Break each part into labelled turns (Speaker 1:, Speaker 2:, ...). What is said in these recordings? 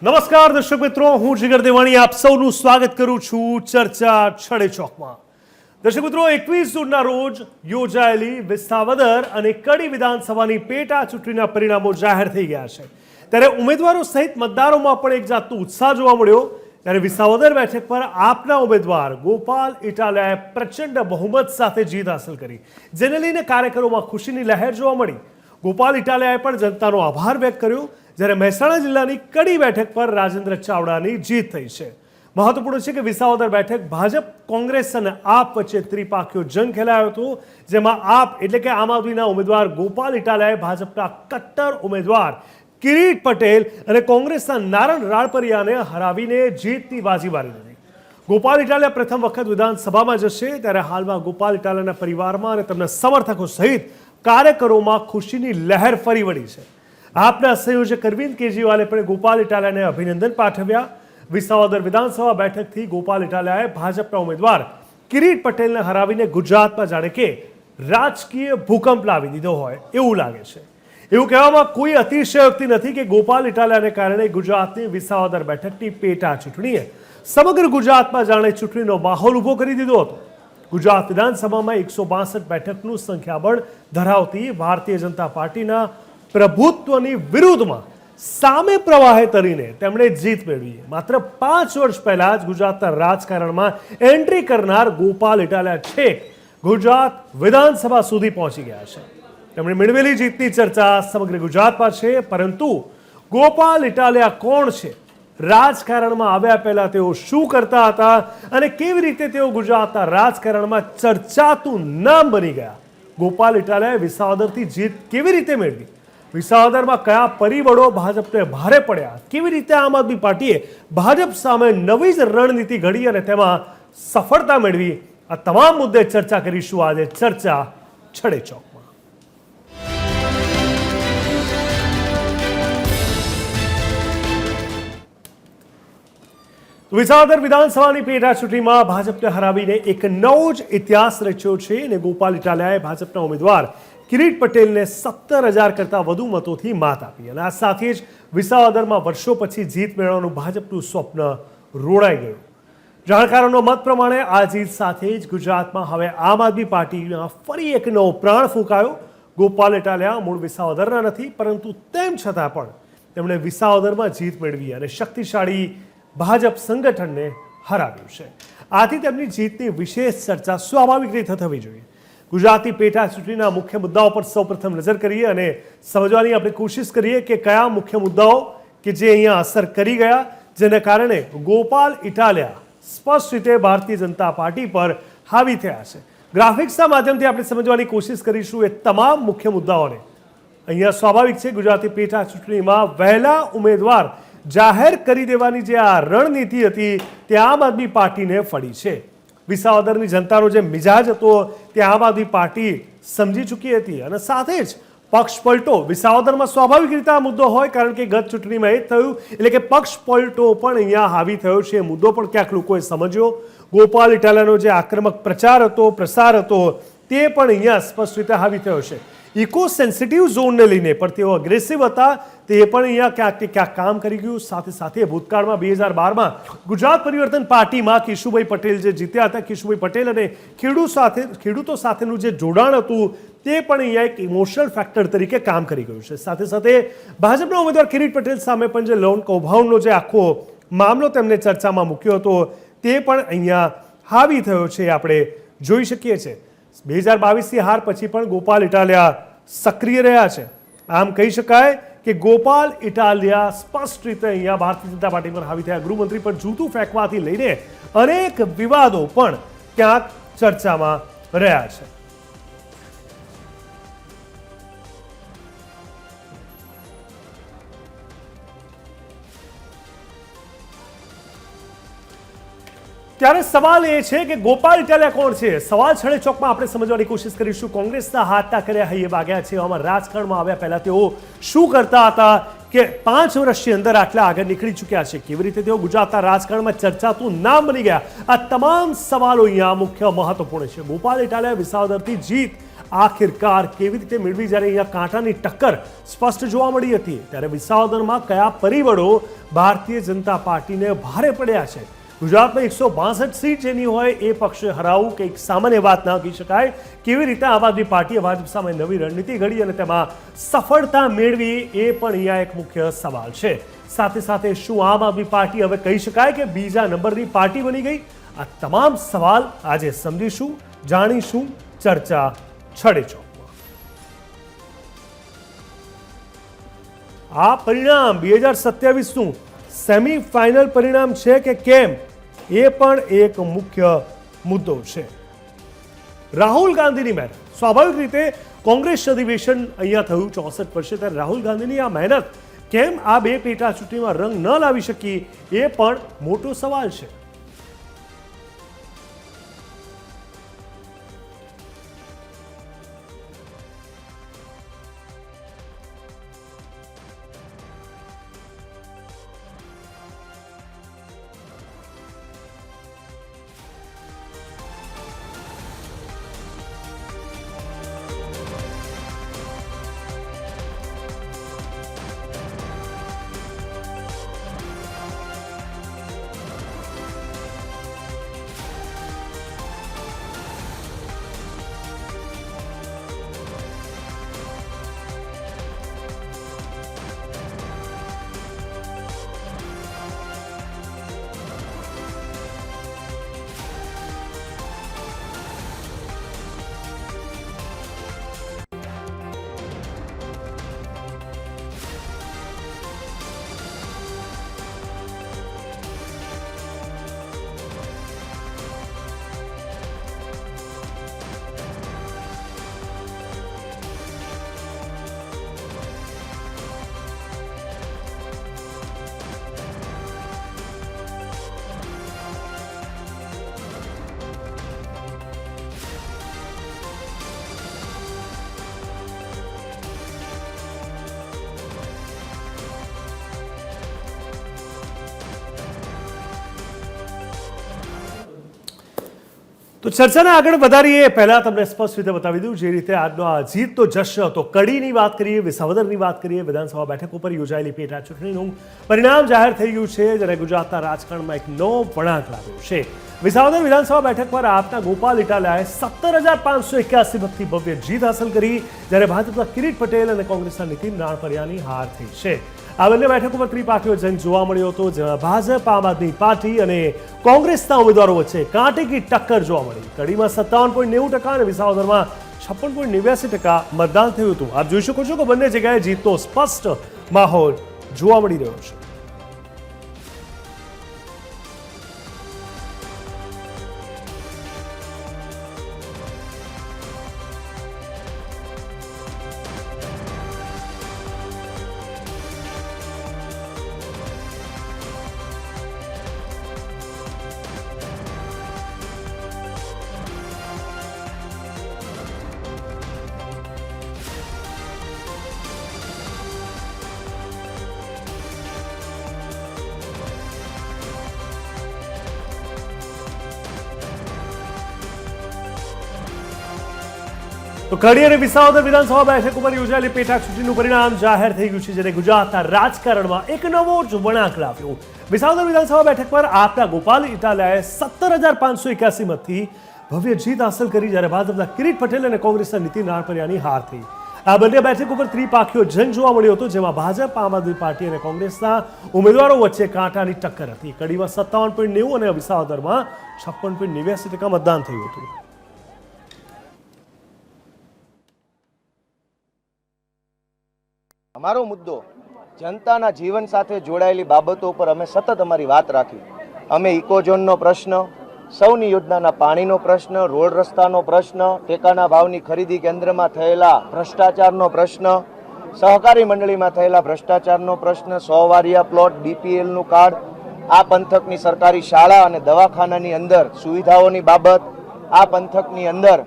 Speaker 1: નમસ્કાર દર્શક મિત્રો, હું જીગર દેવાણી આપ સૌનું સ્વાગત કરું છું ચર્ચા છડે ચોકમાં. દર્શક મિત્રો, 21 જૂનના રોજ યોજાયેલી વિસાવદર અને કડી વિધાનસભાની પેટા ચૂંટણીના પરિણામો જાહેર થઈ ગયા છે. ત્યારે ઉમેદવારો સહિત મતદારોમાં પણ એક જાતનો ઉત્સાહ જોવા મળ્યો. ત્યારે વિસાવદર બેઠક પર આપના ઉમેદવાર ગોપાલ ઇટાલિયાએ પ્રચંડ બહુમત સાથે જીત હાંસલ કરી, જેને લઈને કાર્યકરોમાં ખુશીની લહેર જોવા મળી. ગોપાલ ઇટાલિયાએ પણ જનતાનો આભાર વ્યક્ત કર્યો. જ્યારે મહેસાણા જિલ્લાની કડી બેઠક પર રાજેન્દ્ર ચાવડાની જીત થઈ છે. મહત્વપૂર્ણ છે કે વિસાવદર બેઠક ભાજપ, કોંગ્રેસ અને આપ વચ્ચે ત્રિપાખીયો જંગ ખેલાયો હતો, જેમાં આપ એટલે કે આમ આદમીના ઉમેદવાર ગોપાલ ઇટાલિયાએ ભાજપના કટ્ટર ઉમેદવાર કિરીટ પટેલ અને કોંગ્રેસના નારણ રાળપરિયાને હરાવીને જીતની બાજી મારી દીધી. ગોપાલ ઇટાલિયા પ્રથમ વખત વિધાનસભામાં જશે. ત્યારે હાલમાં ગોપાલ ઇટાલિયાના પરિવારમાં અને તેમના સમર્થકો સહિત કાર્યકરોમાં ખુશીની લહેર ફરી વળી છે. આપના સંયોજક અરવિંદ કેજરીવાલે પણ ગોપાલ ઇટાલિયાને અભિનંદન પાઠવ્યા. વિસાવદર વિધાનસભા બેઠકથી ગોપાલ ઇટાલિયાએ ભાજપના ઉમેદવાર કિરીટ પટેલને હરાવીને ગુજરાતમાં જાણે કે રાજકીય ભૂકંપ લાવી દીધો હોય એવું લાગે છે. એવું કહેવામાં કોઈ અતિશયોક્તિ નથી કે ગોપાલ ઇટાલિયાને કારણે ગુજરાતની વિસાવદર બેઠકની પેટા ચૂંટણીએ સમગ્ર ગુજરાતમાં જાણે ચૂંટણીનો માહોલ ઊભો કરી દીધો હતો. ગુજરાત વિધાનસભામાં 162 બેઠકનું સંખ્યાબળ ધરાવતી ભારતીય જનતા પાર્ટીના પ્રભુત્વની વિરુદ્ધમાં સામે પ્રવાહે તરીને તેમણે જીત મેળવી. માત્ર 5 વર્ષ પહેલા જ ગુજરાતના રાજકારણમાં એન્ટ્રી કરનાર ગોપાલ ઇટાલિયા છેક ગુજરાત વિધાનસભા સુધી પહોંચી ગયા છે. તેમણે મેળવેલી જીતની ચર્ચા સમગ્ર ગુજરાતમાં છે. પરંતુ ગોપાલ ઇટાલિયા કોણ છે, રાજકારણમાં આવ્યા પહેલા તેઓ શું કરતા હતા અને કેવી રીતે તેઓ ગુજરાતના રાજકારણમાં ચર્ચાતું નામ બની ગયા, ગોપાલ ઇટાલિયાએ વિસાવદરથી જીત કેવી રીતે મેળવી, વિસાવદરમાં કયા પરિબળો ભાજપને ભારે પડ્યા, કેવી રીતે આમ આદમી પાર્ટીએ ભાજપ સામે નવી જ રણનીતિ ઘડી અને તેમાં સફળતા મેળવી, આ તમામ મુદ્દે ચર્ચા કરીશું આજે ચર્ચા છડે ચોકમાં. વિસાવદર વિધાનસભાની પેટા ચૂંટણીમાં ભાજપને હરાવીને એક નવો જ ઇતિહાસ રચ્યો છે અને ગોપાલ ઇટાલિયાએ ભાજપના ઉમેદવાર કિરીટ પટેલને 17,000 કરતાં વધુ મતોથી માત આપી. અને આ સાથે જ વિસાવદરમાં વર્ષો પછી જીત મેળવવાનું ભાજપનું સ્વપ્ન રોડાઈ ગયું. જાણકારોનો મત પ્રમાણે આ જીત સાથે જ ગુજરાતમાં હવે આમ આદમી પાર્ટીના ફરી એક નવો પ્રાણ ફૂંકાયો. ગોપાલ ઇટાલિયા મૂળ વિસાવદરના નથી, પરંતુ તેમ છતાં પણ તેમણે વિસાવદરમાં જીત મેળવી અને શક્તિશાળી ભાજપ સંગઠનને હરાવ્યું છે. આથી તેમની જીતની વિશેષ ચર્ચા સ્વાભાવિક રીતે થવી જોઈએ. ગુજરાતની પેટા ચૂંટણીના મુખ્ય મુદ્દાઓ પર સૌપ્રથમ નજર કરીએ અને સમજવાની આપણે કોશિશ કરીએ કે કયા મુખ્ય મુદ્દાઓ કે જે અહીંયા અસર કરી ગયા, જેને કારણે ગોપાલ ઇટાલિયા સ્પષ્ટ રીતે ભારતીય જનતા પાર્ટી પર હાવી થયા છે. ગ્રાફિક્સના માધ્યમથી આપણે સમજવાની કોશિશ કરીશું એ તમામ મુખ્ય મુદ્દાઓને. અહીંયા સ્વાભાવિક છે ગુજરાતી પેટા ચૂંટણીમાં વહેલા ઉમેદવાર જાહેર કરી દેવાની જે આ રણનીતિ હતી તે આમ આદમી પાર્ટીને ફળી છે. વિસાવદરની જનતાનો જે મિજાજ હતો તે આમ આદમી પાર્ટી સમજી ચૂકી હતી અને સાથે જ પક્ષ પલટો વિસાવદરમાં સ્વાભાવિક રીતે આ મુદ્દો હોય, કારણ કે ગત ચૂંટણીમાં એ જ થયું, એટલે કે પક્ષ પલટો પણ અહીંયા હાવી થયો છે. એ મુદ્દો પણ ક્યાંક લોકોએ સમજ્યો. ગોપાલ ઇટાલિયાનો જે આક્રમક પ્રચાર હતો, પ્રસાર હતો, તે પણ અહીંયા સ્પષ્ટ રીતે હાવી થયો છે. ઇકો સેન્સિટિવ ઝોનને લઈને પણ તેઓ અગ્રેસિવ હતા, તે પણ અહીંયા ક્યાંક ક્યાંક કામ કરી ગયું. સાથે સાથે ભૂતકાળમાં 2012માં ગુજરાત પરિવર્તન પાર્ટીમાં કેશુભાઈ પટેલ જે જીત્યા હતા, કેશુભાઈ પટેલ અને ખેડૂતો સાથેનું જે જોડાણ હતું તે પણ અહીંયા એક ઇમોશનલ ફેક્ટર તરીકે કામ કરી ગયું છે. સાથે સાથે ભાજપના ઉમેદવાર કિરીટ પટેલ સામે પણ જે લોન કૌભાંડનો જે આખો મામલો તેમને ચર્ચામાં મૂક્યો હતો તે પણ અહીંયા હાવી થયો છે, આપણે જોઈ શકીએ છીએ. 2022ની હાર પછી પણ ગોપાલ ઇટાલિયા સક્રિય રહ્યા છે. આમ કહી શકાય કે ગોપાલ ઇટાલિયા સ્પષ્ટ રીતે અહીંયા ભારતીય જનતા પાર્ટી પર હાવી થયા. ગૃહમંત્રી પર જૂતું ફેંકવાથી લઈને અનેક વિવાદો પણ ક્યાંક ચર્ચામાં રહ્યા છે. ત્યારે સવાલ એ છે કે ગોપાલ ઇટાલિયા કોણ છે. સવાલ છડે ચોકમાં આપણે સમજવાની કોશિશ કરીશું. કોંગ્રેસના હાથના કર્યા હૈયે ભાગ્યા છે. આમાં રાજકારણમાં આવ્યા પહેલા તેઓ શું કરતા હતા કે 5 વર્ષની અંદર આટલા આગળ નીકળી ચૂક્યા છે, કેવી રીતે તેઓ ગુજરાતના રાજકારણમાં ચર્ચાતું નામ બની ગયા, આ તમામ સવાલો અહીંયા મુખ્ય મહત્વપૂર્ણ છે. ગોપાલ ઇટાલિયા વિસાવદરથી જીત આખિરકાર કેવી રીતે મેળવી, જ્યારે અહીંયા કાંટાની ટક્કર સ્પષ્ટ જોવા મળી હતી, ત્યારે વિસાવદરમાં કયા પરિબળો ભારતીય જનતા પાર્ટીને ભારે પડ્યા છે? ગુજરાતમાં 162 સીટ જેની હોય એ પક્ષે હરાવવું કંઈક સામાન્ય વાત ના કહી શકાય. કેવી રીતે આમ આદમી પાર્ટીએ ભાજપ સામે નવી રણનીતિ ઘડી અને તેમાં સફળતા મેળવી, એ પણ અહીંયા એક મુખ્ય સવાલ છે. સાથે સાથે શું આમ આદમી પાર્ટી હવે કહી શકાય કે બીજા નંબરની પાર્ટી બની ગઈ? આ તમામ સવાલ આજે સમજીશું, જાણીશું. ચર્ચા છડે ચોકમાં. આ પરિણામ 2027નું સેમીફાઇનલ પરિણામ છે કે કેમ, એ પણ એક મુખ્ય મુદ્દો છે. રાહુલ ગાંધીની મહેનત, સ્વાભાવિક રીતે કોંગ્રેસ અધિવેશન અહીંયા થયું 64 વર્ષે, ત્યારે રાહુલ ગાંધીની આ મહેનત કેમ આ બે પેટા ચૂંટણીમાં રંગ ન લાવી શકી, એ પણ મોટો સવાલ છે. તો ચર્ચાને આગળ વધારીએ પહેલા તમને સ્પષ્ટ રીતે બતાવી દઉં, જે રીતે આજનો આ જીતનો જશ્ન હતો. કડીની વાત કરીએ, વિસાવદરની વાત કરીએ, વિધાનસભા બેઠક ઉપર યોજાયેલી પેટા ચૂંટણીનું પરિણામ જાહેર થઈ ગયું છે, જ્યારે ગુજરાતના રાજકારણમાં એક નવો વળાંક લાવ્યો છે. વિસાવદર વિધાનસભા બેઠક પર આપના ગોપાલ ઇટાલિયાએ 17,581 મતથી ભવ્ય જીત હાંસલ કરી, જ્યારે ભાજપના કિરીટ પટેલ અને કોંગ્રેસના નીતિન રાણપરિયાની હાર થઈ છે. આ બંને બેઠકો પર ત્રિપાખીયો જંગ જોવા મળ્યો હતો, જેમાં ભાજપ, આમ આદમી પાર્ટી અને કોંગ્રેસના ઉમેદવારો વચ્ચે કાંટેકી ટક્કર જોવા મળી. કડીમાં 57.90% અને વિસાવદરમાં 56.89% મતદાન થયું હતું. આપ જોઈ શકો છો કે બંને જગ્યાએ જીતનો સ્પષ્ટ માહોલ જોવા મળી રહ્યો છે. તો કડી અને વિસાવદર વિધાનસભા બેઠક ઉપર યોજાયેલી પેટા ચૂંટણીનું પરિણામ જાહેર થઈ ગયું છે, જેને ગુજરાતના રાજકારણમાં એક નવો જ વળાંક લાવ્યો. વિસાવદર વિધાનસભા બેઠક પર આપના ગોપાલ ઇટાલિયાએ 17,581 મતથી ભવ્ય જીત હાંસલ કરી, જ્યારે ભાજપના કિરીટ પટેલ અને કોંગ્રેસના નીતિન રાણપરિયાની હાર થઈ. આ બંને બેઠક ઉપર ત્રિપાખીયો જંગ જોવા મળ્યો હતો, જેમાં ભાજપ, આમ આદમી પાર્ટી અને કોંગ્રેસના ઉમેદવારો વચ્ચે કાંટાની ટક્કર હતી. કડીમાં 57.90 અને વિસાવદરમાં 56.89% મતદાન થયું હતું.
Speaker 2: અમારો મુદ્દો જનતાના જીવન સાથે જોડાયેલી બાબતો પર અમે સતત અમારી વાત રાખી. અમે ઇકોઝોનનો પ્રશ્ન, સૌની યોજનાના પાણીનો પ્રશ્ન, રોડ રસ્તાનો પ્રશ્ન, ટેકાના ભાવની ખરીદી કેન્દ્રમાં થયેલા ભ્રષ્ટાચારનો પ્રશ્ન, સહકારી મંડળીમાં થયેલા ભ્રષ્ટાચારનો પ્રશ્ન, 100 વારિયા પ્લોટ, બીપીએલનું કાર્ડ, આ પંથકની સરકારી શાળા અને દવાખાનાની અંદર સુવિધાઓની બાબત, આ પંથકની અંદર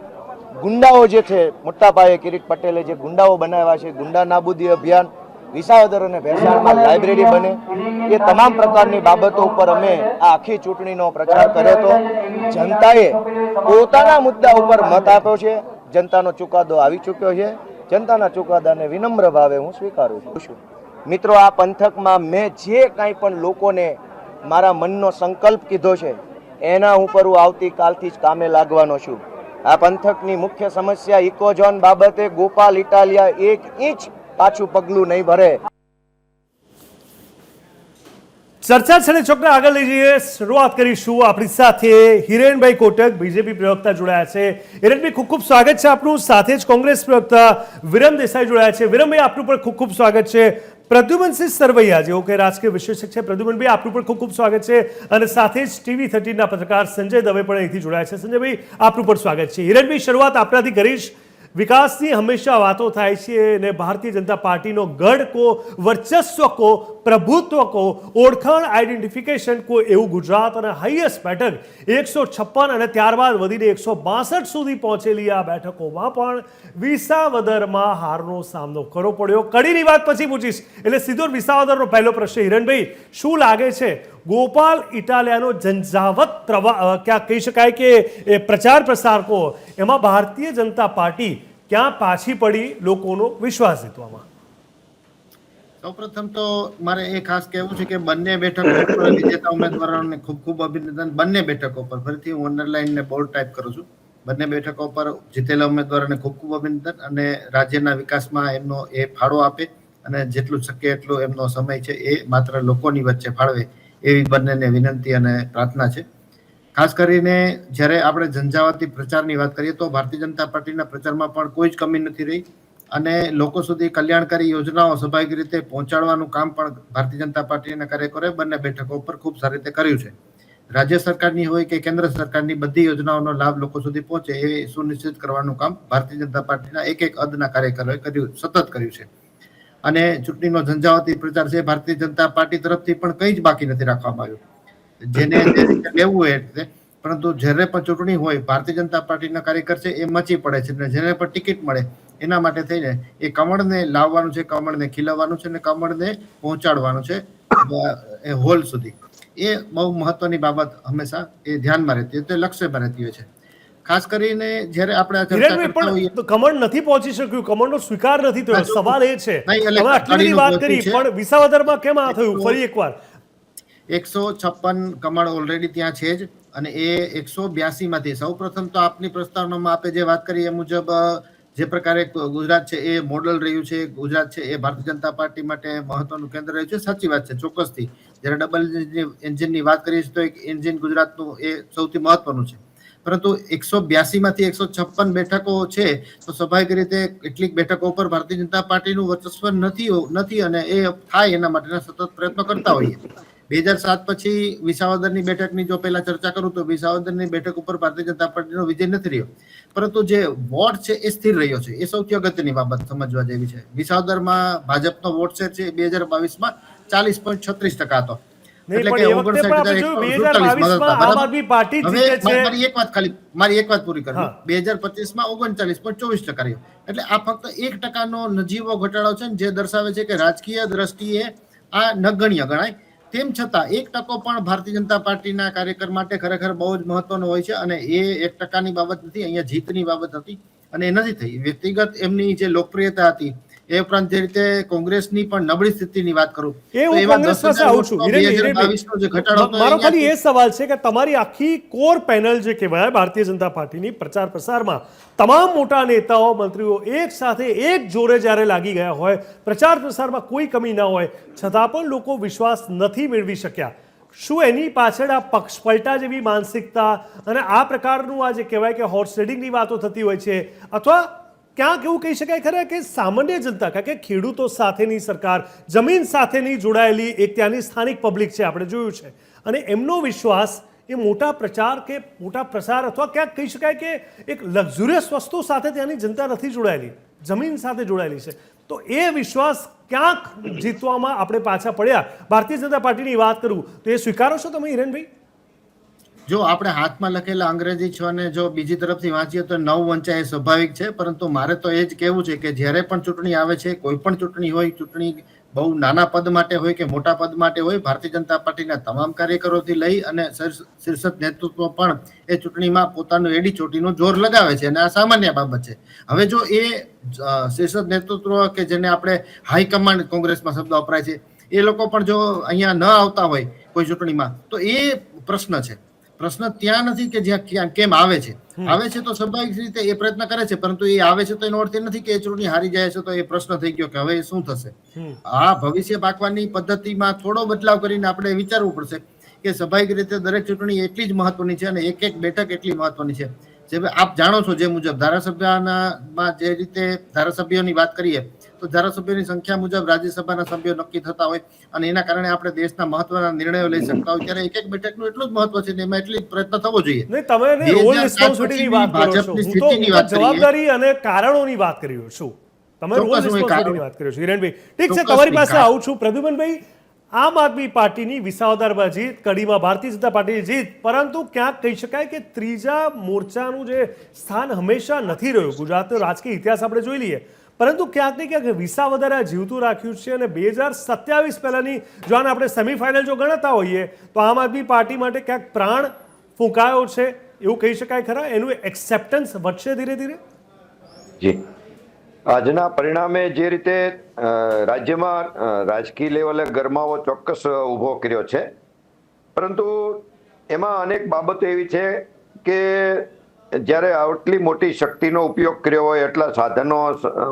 Speaker 2: ગુંડાઓ જે છે મોટા પાયે કિરીટ પટેલે જે ગુંડાઓ બનાવ્યા છે, ગુંડા નાબૂદી અભિયાન, વિસાવદર અને ભેસાણમાં લાઇબ્રેરી બને, એ તમામ પ્રકારની બાબતો ઉપર અમે આ આખી ચૂંટણીનો પ્રચાર કર્યો હતો. જનતાએ પોતાના મુદ્દા ઉપર મત આપ્યો છે. જનતાનો ચુકાદો આવી ચૂક્યો છે. જનતાના ચુકાદાને વિનમ્ર ભાવે હું સ્વીકારું છું. મિત્રો, આ પંથકમાં મેં જે કાંઈ પણ લોકોને મારા મનનો સંકલ્પ કીધો છે એના ઉપર હું આવતીકાલથી જ કામે લાગવાનો છું. આ પંથકની મુખ્ય સમસ્યા ઇકોઝોન બાબતે ગોપાલ ઇટાલિયા 1 ઇંચ પાછું પગલું નહીં ભરે.
Speaker 1: ચર્ચા છેડે ચોકને આગળ લઈ જઈએ. શરૂઆત કરીશું. આપણી સાથે હિરેનભાઈ કોટક બીજેપી પ્રવક્તા જોડાયા છે. હિરેનભાઈ, ખૂબ ખૂબ સ્વાગત છે આપનું. સાથે જ કોંગ્રેસ પ્રવક્તા વિરમ દેસાઈ જોડાયા છે. વિરમભાઈ, આપનું પણ ખૂબ ખૂબ સ્વાગત છે. પ્રદ્યુમનસિંહ સરવૈયા જેઓ કે રાજકીય વિશ્લેષક છે. પ્રદ્યુમનભાઈ, આપનું પણ ખૂબ ખૂબ સ્વાગત છે. અને સાથે જ TV13ના પત્રકાર સંજય દવે પણ અહીંથી જોડાયા છે. સંજયભાઈ, આપનું પણ સ્વાગત છે. હિરેનભાઈ, શરૂઆત આપણાથી કરીશ. વિકાસની હંમેશા વાતો થાય છે અને ભારતીય જનતા પાર્ટીનો ગઢ કો, વર્ચસ્વ કો, પ્રભુત્વ કો, ઓળખાણ, આઈડેન્ટિફિકેશન કો એવું ગુજરાત અને હાઈએસ્ટ બેઠક 156 અને ત્યારબાદ વધીને 162 સુધી પહોંચેલી આ બેઠકોમાં પણ વિસાવદરમાં હારનો સામનો કરવો પડ્યો. કડીની વાત પછી પૂછીશ, એટલે સીધો વિસાવદરનો પહેલો પ્રશ્ન. હિરણભાઈ, શું લાગે છે ગોપાલ ઇટાલિયાનો ઝંઝાવત ક્યાં કહી શકાય કે પ્રચાર પ્રસાર કો, એમાં ભારતીય જનતા પાર્ટી ક્યાં પાછી પડી લોકોનો વિશ્વાસ જીતવામાં?
Speaker 3: સૌપ્રથમ તો મારે એ ખાસ કહેવું છે કે બંને બેઠકો પર વિજેતા ઉમેદવારોને ખૂબ ખૂબ અભિનંદન. બંને બેઠકો પર, ફરીથી હું અંડરલાઈન ને બોલ્ડ ટાઈપ કરું છું, બંને બેઠકો પર જીતેલા ઉમેદવારોને ખૂબ ખૂબ અભિનંદન અને રાજ્યના વિકાસમાં એમનો એ ફાળો આપે અને જેટલું શક્ય એટલું એમનો સમય છે એ માત્ર લોકોની વચ્ચે ફાળવે એવી બંનેને વિનંતી અને પ્રાર્થના છે. ખાસ કરીને જ્યારે આપણે ઝંઝાવાતી પ્રચારની વાત કરીએ તો ભારતીય જનતા પાર્ટીના પ્રચારમાં પણ કોઈ જ કમી નથી રહી અને લોકો સુધી કલ્યાણકારી યોજનાઓ સ્વાભાવિક રીતે પહોંચાડવાનું કામ પણ ભારતીય જનતા પાર્ટીના કાર્યકરોએ બંને બેઠકો પર ખૂબ સારી રીતે કર્યું છે. રાજ્ય સરકારની હોય કે કેન્દ્ર સરકારની બધી યોજનાઓનો લાભ લોકો સુધી પહોંચે એ સુનિશ્ચિત કરવાનું કામ ભારતીય જનતા પાર્ટીના એક અદના કાર્યકરોએ સતત કર્યું છે. અને ચૂંટણીનો ઝંઝાવાતી પ્રચાર છે ભારતીય જનતા પાર્ટી તરફથી પણ કંઈ જ બાકી નથી રાખવામાં આવ્યું. જેને જે રીતે લેવું હોય એટલે, પરંતુ જ્યારે પણ ચૂંટણી હોય ભારતીય જનતા પાર્ટીના કાર્યકર છે એ મચી પડે છે અને જેને પણ ટિકિટ મળે એના માટે થઈને એ કમળને લાવવાનું છે, કમળને ખીલવવાનું છે અને કમળને પહોંચાડવાનું છે હોલ સુધી. એ બહુ મહત્વની બાબત હંમેશા એ ધ્યાનમાં રહેતી હોય, તે લક્ષ્યમાં રહેતી હોય છે. ખાસ કરીને જ્યારે આપણે આ ચર્ચા કરતા હોઈએ
Speaker 1: તો કમળ નથી પહોંચી શક્યું, કમળનો સ્વીકાર નથી થયો. સવાલ એ છે, તમે આટલી બધી વાત કરી પણ વિસાવદરમાં કેમ આ થયું? ફરી એકવાર
Speaker 3: 156 કમળ ઓલરેડી ત્યાં છે જ અને એ 182 માંથી સૌપ્રથમ તો આપની પ્રસ્તાવનામાં આપે જે વાત કરી એ મુજબ જે પ્રકારે ગુજરાત છે એ મોડલ રહ્યું છે, ગુજરાત છે એ ભારતીય જનતા પાર્ટી માટે મહત્વનું કેન્દ્ર રહ્યું છે. સાચી વાત છે, ચોક્કસથી. જ્યારે ડબલ એન્જિનની વાત કરીએ તો એક એન્જિન ગુજરાતનું એ સૌથી મહત્વનું છે. પરંતુ 182 માંથી 156 બેઠકો છે તો સ્વાભાવિક રીતે કેટલીક બેઠકો પર ભારતીય જનતા પાર્ટીનું વર્ચસ્વ નથી અને એ થાય એના માટેના સતત પ્રયત્નો કરતા હોઈએ. 2007 પછી વિસાવદરની બેઠકની જો પહેલા ચર્ચા કરું તો વિસાવદરની બેઠક ઉપર ભારતીય જનતા પાર્ટીનો વિજય નથી રહ્યો, પરંતુ જે વોટ છે એ સ્થિર રહ્યો છે. એ સૌથી અગત્યની બાબત સમજવા જેવી છે. વિસાવદરમાં ભાજપનો વોટ શેર છે 2022માં 40.36% હતો. એટલે કે 59,148 એક વાત પૂરી કરી. 2025માં 39.24% રહ્યો. એટલે આ ફક્ત 1%નો નજીવો ઘટાડો છે જે દર્શાવે છે કે રાજકીય દ્રષ્ટિએ આ નગણ્ય ગણાય. તેમ છતાં 1% પણ ભારતીય જનતા પાર્ટીના કાર્યકર માટે ખરેખર બહુ જ મહત્વનો હોય છે અને એ 1%ની બાબત નથી, અહીંયા જીતની બાબત હતી અને એ નથી થઈ. વ્યક્તિગત એમની જે લોકપ્રિયતા હતી એ ઉપરાંત જે રીતે કોંગ્રેસની પણ નબળી સ્થિતિની વાત કરું
Speaker 1: એ હું કોંગ્રેસ પાસે આવું છું. મારો ખાલી એ સવાલ છે કે તમારી આખી કોર પેનલ જે કહેવાય ભારતીય જનતા પાર્ટીની પ્રચાર પ્રસારમાં તમામ મોટા નેતાઓ મંત્રીઓ એક સાથે એક જોરે જ્યારે લાગી ગયા હોય, પ્રચાર પ્રસારમાં કોઈ કમી ના હોય, છતાં પણ લોકો વિશ્વાસ નથી મેળવી શક્યા. શું એની પાછળ આ પક્ષ પલટા જેવી માનસિકતા અને આ પ્રકારનું આ જે કહેવાય કે હોર્સ ટ્રેડિંગની વાતો થતી હોય છે, અથવા ક્યાંક એવું કહી શકાય ખરા કે સામાન્ય જનતા, કારણ કે ખેડૂતો સાથેની સરકાર, જમીન સાથેની જોડાયેલી એક ત્યાંની સ્થાનિક પબ્લિક છે, આપણે જોયું છે, અને એમનો વિશ્વાસ એ મોટા પ્રચાર કે મોટા પ્રસાર અથવા ક્યાંક કહી શકાય કે એક લક્ઝુરિયસ વસ્તુ સાથે ત્યાંની જનતા નથી જોડાયેલી, જમીન સાથે જોડાયેલી છે. તો એ વિશ્વાસ ક્યાંક જીતવામાં આપણે પાછા પડ્યા. ભારતીય જનતા પાર્ટીની વાત કરું તો એ સ્વીકારો છો તમે હિરેનભાઈ?
Speaker 3: જો આપણે હાથમાં લખેલા અંગ્રેજી છો ને જો બીજી તરફથી વાંચીએ તો નવ વંચાય એ સ્વાભાવિક છે, પરંતુ મારે તો એ જ કહેવું છે કે જ્યારે પણ ચૂંટણી આવે છે, કોઈ પણ ચૂંટણી હોય, ચૂંટણી બહુ નાના પદ માટે હોય કે મોટા પદ માટે હોય, ભારતીય જનતા પાર્ટીના તમામ કાર્યકરોથી લઈ અને શીર્ષક નેતૃત્વ પણ એ ચૂંટણીમાં પોતાનું એડી ચોટીનું જોર લગાવે છે અને આ સામાન્ય બાબત છે. હવે જો એ શીર્ષક નેતૃત્વ કે જેને આપણે હાઈકમાન્ડ કોંગ્રેસમાં શબ્દ વપરાય છે, એ લોકો પણ જો અહીંયા ન આવતા હોય કોઈ ચૂંટણીમાં, તો એ પ્રશ્ન છે. પ્રશ્ન ત્યાં નથી કે જ્યાં કેમ આવે છે. આવે છે તો સ્વાભાવિક રીતે એ પ્રયત્ન કરે છે, પરંતુ એ આવે છે તો એનો અર્થ એ નથી કે એ ચૂંટણી હારી જાય છે તો એ પ્રશ્ન થઈ ગયો કે હવે શું થશે. આ ભવિષ્ય પાકવાની પદ્ધતિમાં થોડો બદલાવ કરીને આપણે વિચારવું પડશે કે સ્વાભાવિક રીતે દરેક ચૂંટણી એટલી જ મહત્વની છે અને એક એક બેઠક એટલી મહત્વની છે. જે આપ જાણો છો જે મુજબ ધારાસભ્યમાં જે રીતે ધારાસભ્યોની વાત કરીએ તો ધારાસભ્યોની સંખ્યા મુજબ રાજ્યસભાના સભ્યો નક્કી થતા હોય અને એના કારણે આપણે દેશના મહત્વના નિર્ણયો લઈ શકતા હોય, ત્યારે એક એક બેઠકનું એટલું જ મહત્વ છે ને એમાં એટલી પ્રયત્ન થવો જોઈએ.
Speaker 1: નહીં, તમે રોલ રિસ્પોન્સિબિલિટીની વાત કરો છો, હું તો જવાબદારી અને કારણોની વાત કરી રહ્યો છું. તમે રોલ રિસ્પોન્સિબિલિટીની વાત કર્યો છો હિરેનભાઈ. ઠીક છે, તમારી પાસે આવું છું. પ્રદ્યુમનભાઈ, આમ આદમી પાર્ટીની વિસાવદરમાં જીત, કડીમાં ભારતીય જનતા પાર્ટીની જીત, પરંતુ ક્યાંક કહી શકાય કે ત્રીજા મોરચાનું જે સ્થાન હંમેશા નથી રહ્યું. ગુજરાતનો રાજકીય ઇતિહાસ આપણે જોઈ લઈએ, પરંતુ ક્યાંક ને ક્યાંક વિસાવદરે જીવતું રાખ્યું છે અને 2027 પહેલાની જો આને આપણે સેમીફાઇનલ જો ગણતા હોઈએ તો આમ આદમી પાર્ટી માટે ક્યાંક પ્રાણ ફૂંકાયો છે એવું કહી શકાય ખરા? એનું એક્સેપ્ટન્સ વધશે ધીરે ધીરે?
Speaker 4: જી, આજના પરિણામે જે રીતે રાજ્યમાં રાજકીય લેવલે ગરમાવો ચોક્કસ ઊભો કર્યો છે, પરંતુ એમાં અનેક બાબતો એવી છે કે જ્યારે આટલી મોટી શક્તિનો ઉપયોગ કર્યો હોય, એટલા સાધનો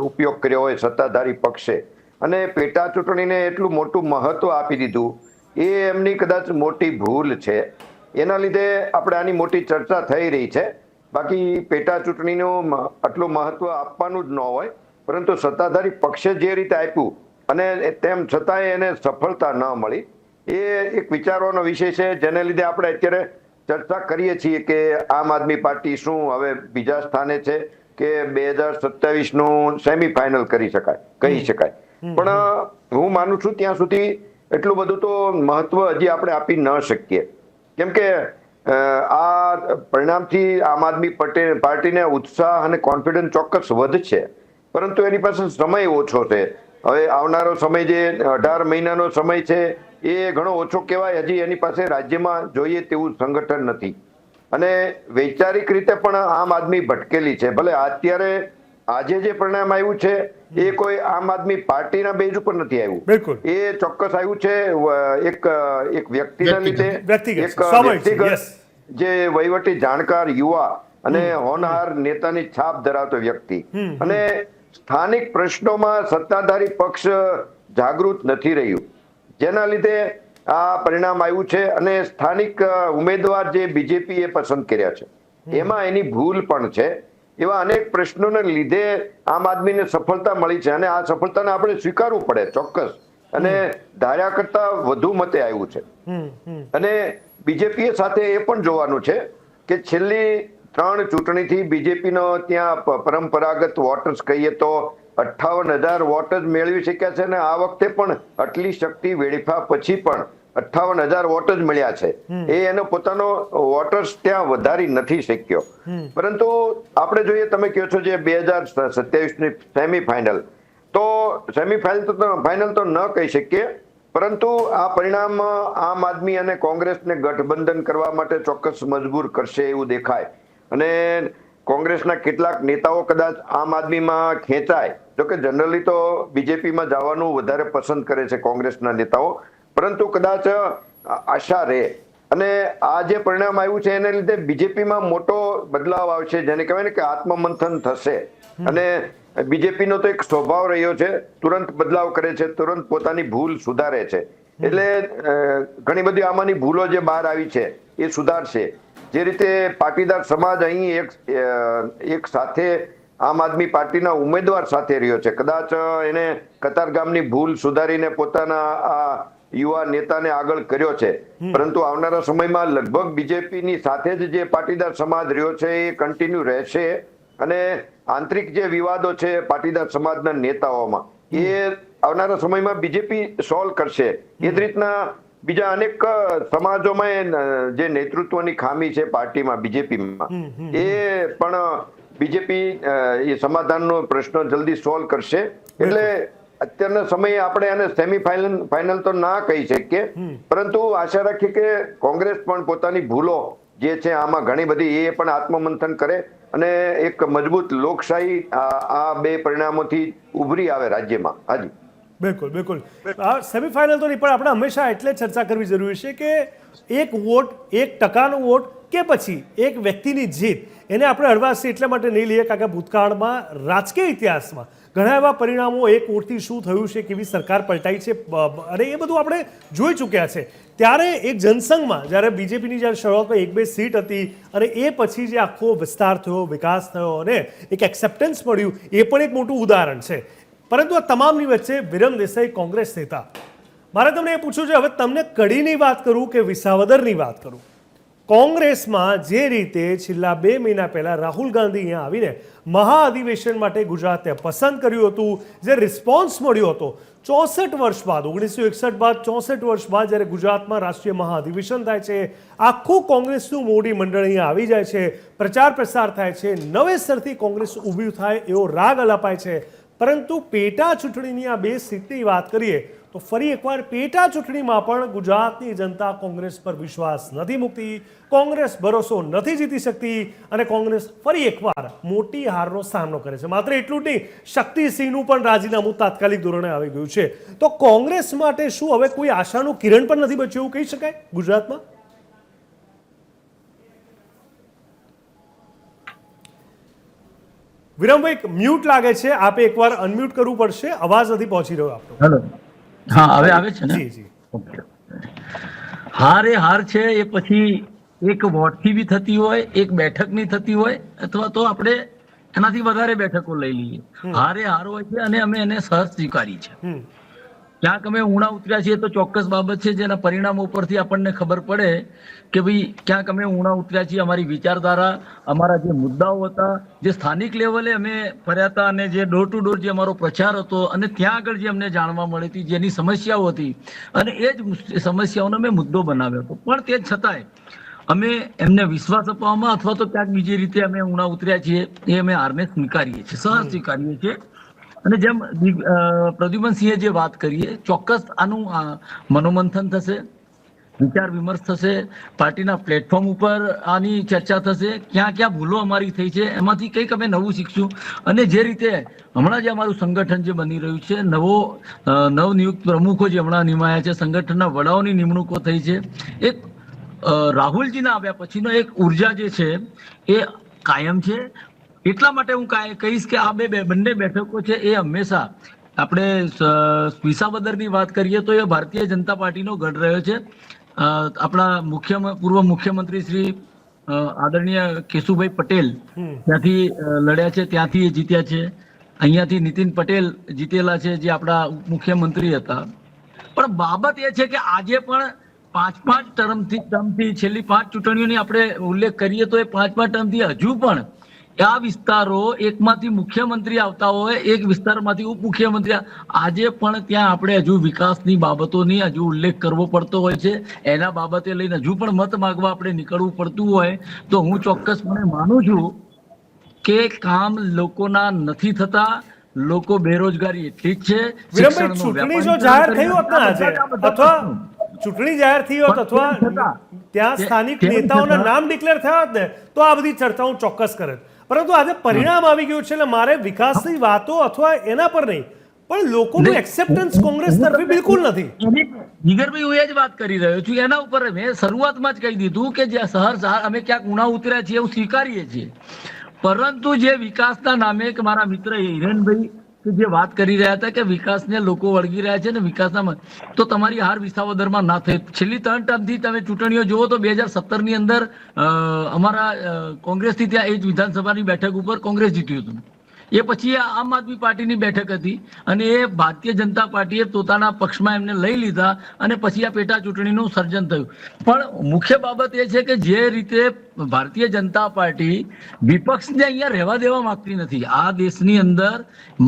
Speaker 4: ઉપયોગ કર્યો હોય સત્તાધારી પક્ષે, અને પેટા ચૂંટણીને એટલું મોટું મહત્વ આપી દીધું, એ એમની કદાચ મોટી ભૂલ છે. એના લીધે આપણે આની મોટી ચર્ચા થઈ રહી છે. બાકી પેટા ચૂંટણીનું આટલું મહત્વ આપવાનું જ ન હોય, પરંતુ સત્તાધારી પક્ષે જે રીતે આપ્યું અને તેમ છતાંય એને સફળતા ન મળી, એ એક વિચારવાનો વિષય છે, જેને લીધે આપણે અત્યારે ચર્ચા કરીએ છીએ કે આમ આદમી પાર્ટી શું હવે બીજા સ્થાને છે કે 2027નું સેમીફાઇનલ કહી શકાય. પણ હું માનું છું ત્યાં સુધી એટલું બધું તો મહત્વ હજી આપણે આપી ન શકીએ, કેમ કે આ પરિણામથી આમ આદમી પાર્ટીને ઉત્સાહ અને કોન્ફિડન્સ ચોક્કસ વધશે, પરંતુ એની પાસે સમય ઓછો છે. હવે આવનારો સમય જે 18 મહિનાનો સમય છે એ ઘણો ઓછો કહેવાય. હજી એની પાસે રાજ્યમાં જોઈએ તેવું સંગઠન નથી અને વૈચારિક રીતે પણ આમ આદમી ભટકેલી છે. ભલે અત્યારે આજે જે પરિણામ આવ્યું છે એ કોઈ આમ આદમી પાર્ટીના બેઝ ઉપર નથી આવ્યું, એ ચોક્કસ આવ્યું છે એક વ્યક્તિના લીધે, એક વ્યક્તિગત જે વહીવટી જાણકાર યુવા અને હોનહાર નેતાની છાપ ધરાવતો વ્યક્તિ, અને સ્થાનિક પ્રશ્નોમાં સત્તાધારી પક્ષ જાગૃત નથી રહ્યું, જેના લીધે આ પરિણામ આવ્યું છે. અને સ્થાનિક ઉમેદવાર જે બીજેપી એ પસંદ કર્યા છે એમાં એની ભૂલ પણ છે. એવા અનેક પ્રશ્નોને લીધે આમ આદમીને સફળતા મળી છે અને આ સફળતાને આપણે સ્વીકારવું પડે ચોક્કસ, અને ધાર્યા કરતા વધુ મતે આવ્યું છે. અને બીજેપી સાથે એ પણ જોવાનું છે કે છેલ્લી 3 ચૂંટણીથી બીજેપીનો ત્યાં પરંપરાગત વોટર્સ કહીએ તો 58,000 વોટ જ મેળવી શક્યા છે, અને આ વખતે પણ આટલી શક્તિ વેડફા પછી પણ 58,000 વોટ જ મળ્યા છે. એ એનો પોતાનો વોટર્સ ત્યાં વધારી નથી શક્યો. પરંતુ આપણે જોઈએ, તમે કહો છો જે 2027ની સેમીફાઇનલ, તો સેમીફાઇનલ તો ન કહી શકીએ, પરંતુ આ પરિણામ આમ આદમી અને કોંગ્રેસને ગઠબંધન કરવા માટે ચોક્કસ મજબૂર કરશે એવું દેખાય. અને કોંગ્રેસના કેટલાક નેતાઓ કદાચ આમ આદમીમાં ખેંચાય, જોકે જનરલી તો બીજેપીમાં જવાનું વધારે પસંદ કરે છે કોંગ્રેસના નેતાઓ, પરંતુ કદાચ આશા રહે. અને આ જે પરિણામ આવ્યું છે એને લીધે બીજેપીમાં મોટો બદલાવ આવશે, જેને કહેવાય ને કે આત્મમંથન થશે. અને બીજેપીનો તો એક સ્વભાવ રહ્યો છે, તુરંત બદલાવ કરે છે, તુરંત પોતાની ભૂલ સુધારે છે. એટલે ઘણી બધી આમાંની ભૂલો જે બહાર આવી છે એ સુધારશે. જે રીતે પાટીદાર સમાજ અહીં એક સાથે આમ આદમી પાર્ટીના ઉમેદવાર સાથે રહ્યો છે, કદાચ એને કતારગામની ભૂલ સુધારીને પોતાના આ યુવા નેતાને આગળ કર્યો છે, પરંતુ આવનારા સમયમાં લગભગ બીજેપીની સાથે જ જે પાટીદાર સમાજ રહ્યો છે એ કન્ટિન્યુ રહેશે. અને આંતરિક જે વિવાદો છે પાટીદાર સમાજના નેતાઓમાં, એ આવનારા સમયમાં બીજેપી સોલ્વ કરશે. એ જ રીતના બીજા અનેક સમાજોમાં જે નેતૃત્વની ખામી છે પાર્ટીમાં, બીજેપીમાં, એ પણ બીજેપી એ સમાધાનનો પ્રશ્ન જલ્દી સોલ્વ કરશે. એટલે અત્યારના સમયે આપણે આને ફાઇનલ તો ના કહી શકીએ, પરંતુ આશા રાખીએ કે કોંગ્રેસ પણ પોતાની ભૂલો જે છે આમાં ઘણી બધી એ પણ આત્મમંથન કરે અને એક મજબૂત લોકશાહી આ બે પરિણામોથી ઉભરી આવે રાજ્યમાં. હાજી,
Speaker 1: બિલકુલ બિલકુલ. આ સેમીફાઇનલ તો નહીં, પણ આપણે હંમેશા એટલે ચર્ચા કરવી જરૂરી છે કે એક વોટ, 1% વોટ કે પછી એક વ્યક્તિની જીત, એને આપણે હળવાશથી એટલા માટે નહીં લઈએ કારણ કે ભૂતકાળમાં રાજકીય ઇતિહાસમાં ઘણા એવા પરિણામો એક વોટથી શું થયું છે, કેવી સરકાર પલટાઈ છે, અને એ બધું આપણે જોઈ ચૂક્યા છે. ત્યારે એક જનસંઘમાં જ્યારે બીજેપીની જ્યારે શરૂઆતમાં 1-2 સીટ હતી અને એ પછી જે આખો વિસ્તાર થયો, વિકાસ થયો અને એક એક્સેપ્ટન્સ મળ્યું, એ પણ એક મોટું ઉદાહરણ છે. પરંતુ આ તમામની વચ્ચે વિરમ દેસાઈ કોંગ્રેસ નેતા, મારે તમને એ પૂછવું છે, હવે તમને કડીની વાત કરું કે વિસાવદરની વાત કરું, કોંગ્રેસમાં જે રીતે છેલ્લા 2 મહિના પહેલા રાહુલ ગાંધી અહીંયા આવીને મહાઅધિવેશન માટે ગુજરાતને પસંદ કર્યું હતું, જે રિસ્પોન્સ મળ્યો હતો 64 વર્ષ બાદ, 1961 બાદ 64 વર્ષ બાદ જ્યારે ગુજરાતમાં રાષ્ટ્રીય મહાઅધિવેશન થાય છે, આખું કોંગ્રેસનું મોટી મંડળ અહીંયા આવી જાય છે, પ્રચાર પ્રસાર થાય છે, નવેસરથી કોંગ્રેસ ઊભી થાય એવો રાગ અલાપાય છે. પરંતુ પેટા ચૂંટણીની આ 2 સીટની વાત કરીએ તો ફરી એકવાર પેટા ચૂંટણીમાં પણ ગુજરાતની જનતા કોંગ્રેસ પર વિશ્વાસ નથી મૂકતી, કોંગ્રેસ ભરોસો નથી જીતી શકતી અને કોંગ્રેસ ફરી એકવાર મોટી હારનો સામનો કરે છે. માત્ર એટલું જ નહીં, શક્તિસિંહનું પણ રાજીનામું તાત્કાલિક ધોરણે આવી ગયું છે. તો કોંગ્રેસ માટે શું હવે કોઈ આશાનું કિરણ પણ નથી બચ્યું એવું કહી શકાય ગુજરાતમાં? વિરમભાઈ મ્યુટ લાગે છે, આપે એકવાર અનમ્યુટ કરવું પડશે, અવાજ નથી પહોંચી રહ્યો આપનો.
Speaker 5: હેલો, હા હવે આવે છે ને?
Speaker 1: જી જી.
Speaker 5: ઓકે. હાર એ હાર છે, એ પછી એક વોટથી બી થતી હોય, એક બેઠકની થતી હોય, અથવા તો આપણે એનાથી વધારે બેઠકો લઈ લઈએ. હાર એ હાર હોય છે અને અમે એને સહજ સ્વીકારી છે. ક્યાંક અમે ઊણા ઉતર્યા છીએ તો ચોક્કસ બાબત છે, જેના પરિણામો ઉપરથી આપણને ખબર પડે કે ભાઈ ક્યાંક અમે ઊણા ઉતર્યા છીએ. અમારી વિચારધારા, અમારા જે મુદ્દાઓ હતા, જે સ્થાનિક લેવલે અમે ફર્યા હતા અને જે ડોર ટુ ડોર જે અમારો પ્રચાર હતો અને ત્યાં આગળ જે અમને જાણવા મળી હતી, જેની સમસ્યાઓ હતી, અને એ જ સમસ્યાઓનો અમે મુદ્દો બનાવ્યો હતો. પણ તે છતાંય અમે એમને વિશ્વાસ અપાવવામાં અથવા તો ક્યાંક બીજી રીતે અમે ઊણા ઉતર્યા છીએ, એ અમે હારને સ્વીકારીએ છીએ, સહજ સ્વીકારીએ છીએ. અને જેમ પ્રદ્યુમનસિંહે જે વાત કરીએ, ચોક્કસ આનું મનોમંથન થશે, વિચાર વિમર્શ થશે, પાર્ટીના પ્લેટફોર્મ ઉપર આની ચર્ચા થશે, ક્યાં ક્યાં ભૂલો અમારી થઈ છે એમાંથી કંઈક અમે નવું શીખશું. અને જે રીતે હમણાં જે અમારું સંગઠન જે બની રહ્યું છે, નવનિયુક્ત પ્રમુખો જે હમણાં નિમાયા છે, સંગઠનના વડાઓની નિમણૂકો થઈ છે, એક રાહુલજીના આવ્યા પછીનો એક ઉર્જા જે છે એ કાયમ છે. એટલા માટે હું કહીશ કે આ બંને બેઠકો છે એ હંમેશા, આપણે વિસાવદરની વાત કરીએ તો એ ભારતીય જનતા પાર્ટીનો ગઢ રહ્યો છે. આપણા પૂર્વ મુખ્યમંત્રી શ્રી આદરણીય કેશુભાઈ પટેલ ત્યાંથી લડ્યા છે, ત્યાંથી એ જીત્યા છે. અહીંયાથી નીતિન પટેલ જીતેલા છે, જે આપણા મુખ્યમંત્રી હતા. પણ બાબત એ છે કે આજે પણ 5-5 ટર્મથી છેલ્લી 5 ચૂંટણીઓની આપણે ઉલ્લેખ કરીએ તો એ 5-5 ટર્મથી હજુ પણ આ વિસ્તારો એકમાંથી મુખ્યમંત્રી આવતા હોય, એક વિસ્તારમાંથી ઉપમુખ્યમંત્રી, આજે પણ ત્યાં આપણે હજુ વિકાસની બાબતોની હજુ ઉલ્લેખ કરવો પડતો હોય છે. એના બાબતે લઈને હજુ પણ મત માંગવા આપણે નીકળવું પડતું હોય તો હું ચોક્કસપણે માનું છું કે કામ લોકોના નથી થતા, લોકો બેરોજગારી એટલી જ છે.
Speaker 1: વિરમભાઈ, ચૂંટણી જો જાહેર થઈ હોત ને આજે, અથવા ચૂંટણી જાહેર થઈ હોત અથવા ત્યાં સ્થાનિક નેતાઓના નામ ડિક્લેર થયા હોત ને તો આ બધી ચર્ચા હું ચોક્કસ કરે. પરંતુ આજે પરિણામ આવી ગયું છે એટલે મારે વિકાસની વાતો અથવા એના પર નહીં, પણ લોકોનું એક્સેપ્ટન્સ કોંગ્રેસ તરફી બિલકુલ નથી.
Speaker 5: જીગરભાઈ, હું એ જ વાત કરી રહ્યો છું. એના ઉપર મેં શરૂઆતમાં જ કહી દીધું કે જે સહર અમે ક્યાંક ઊણા ઉતર્યા છીએ એવું સ્વીકારીએ છીએ, પરંતુ જે વિકાસના નામે કે મારા મિત્ર હિરેનભાઈ જે વાત કરી રહ્યા હતા કે વિકાસને લોકો વળગી રહ્યા છે ને વિકાસના, તો તમારી હાર વિસાવદરમાં ના થઈ. છેલ્લી 3 ટર્મથી તમે ચૂંટણીઓ જુઓ તો 2017ની અંદર અમારા કોંગ્રેસથી ત્યાં એ જ વિધાનસભાની બેઠક ઉપર કોંગ્રેસ જીત્યું હતું. એ પછી આમ આદમી પાર્ટીની બેઠક હતી અને એ ભારતીય જનતા પાર્ટીએ પોતાના પક્ષમાં એમને લઈ લીધા અને પછી આ પેટા ચૂંટણીનું સર્જન થયું. પણ મુખ્ય બાબત એ છે કે જે રીતે ભારતીય જનતા પાર્ટી વિપક્ષને અહીંયા રહેવા દેવા માંગતી નથી. આ દેશની અંદર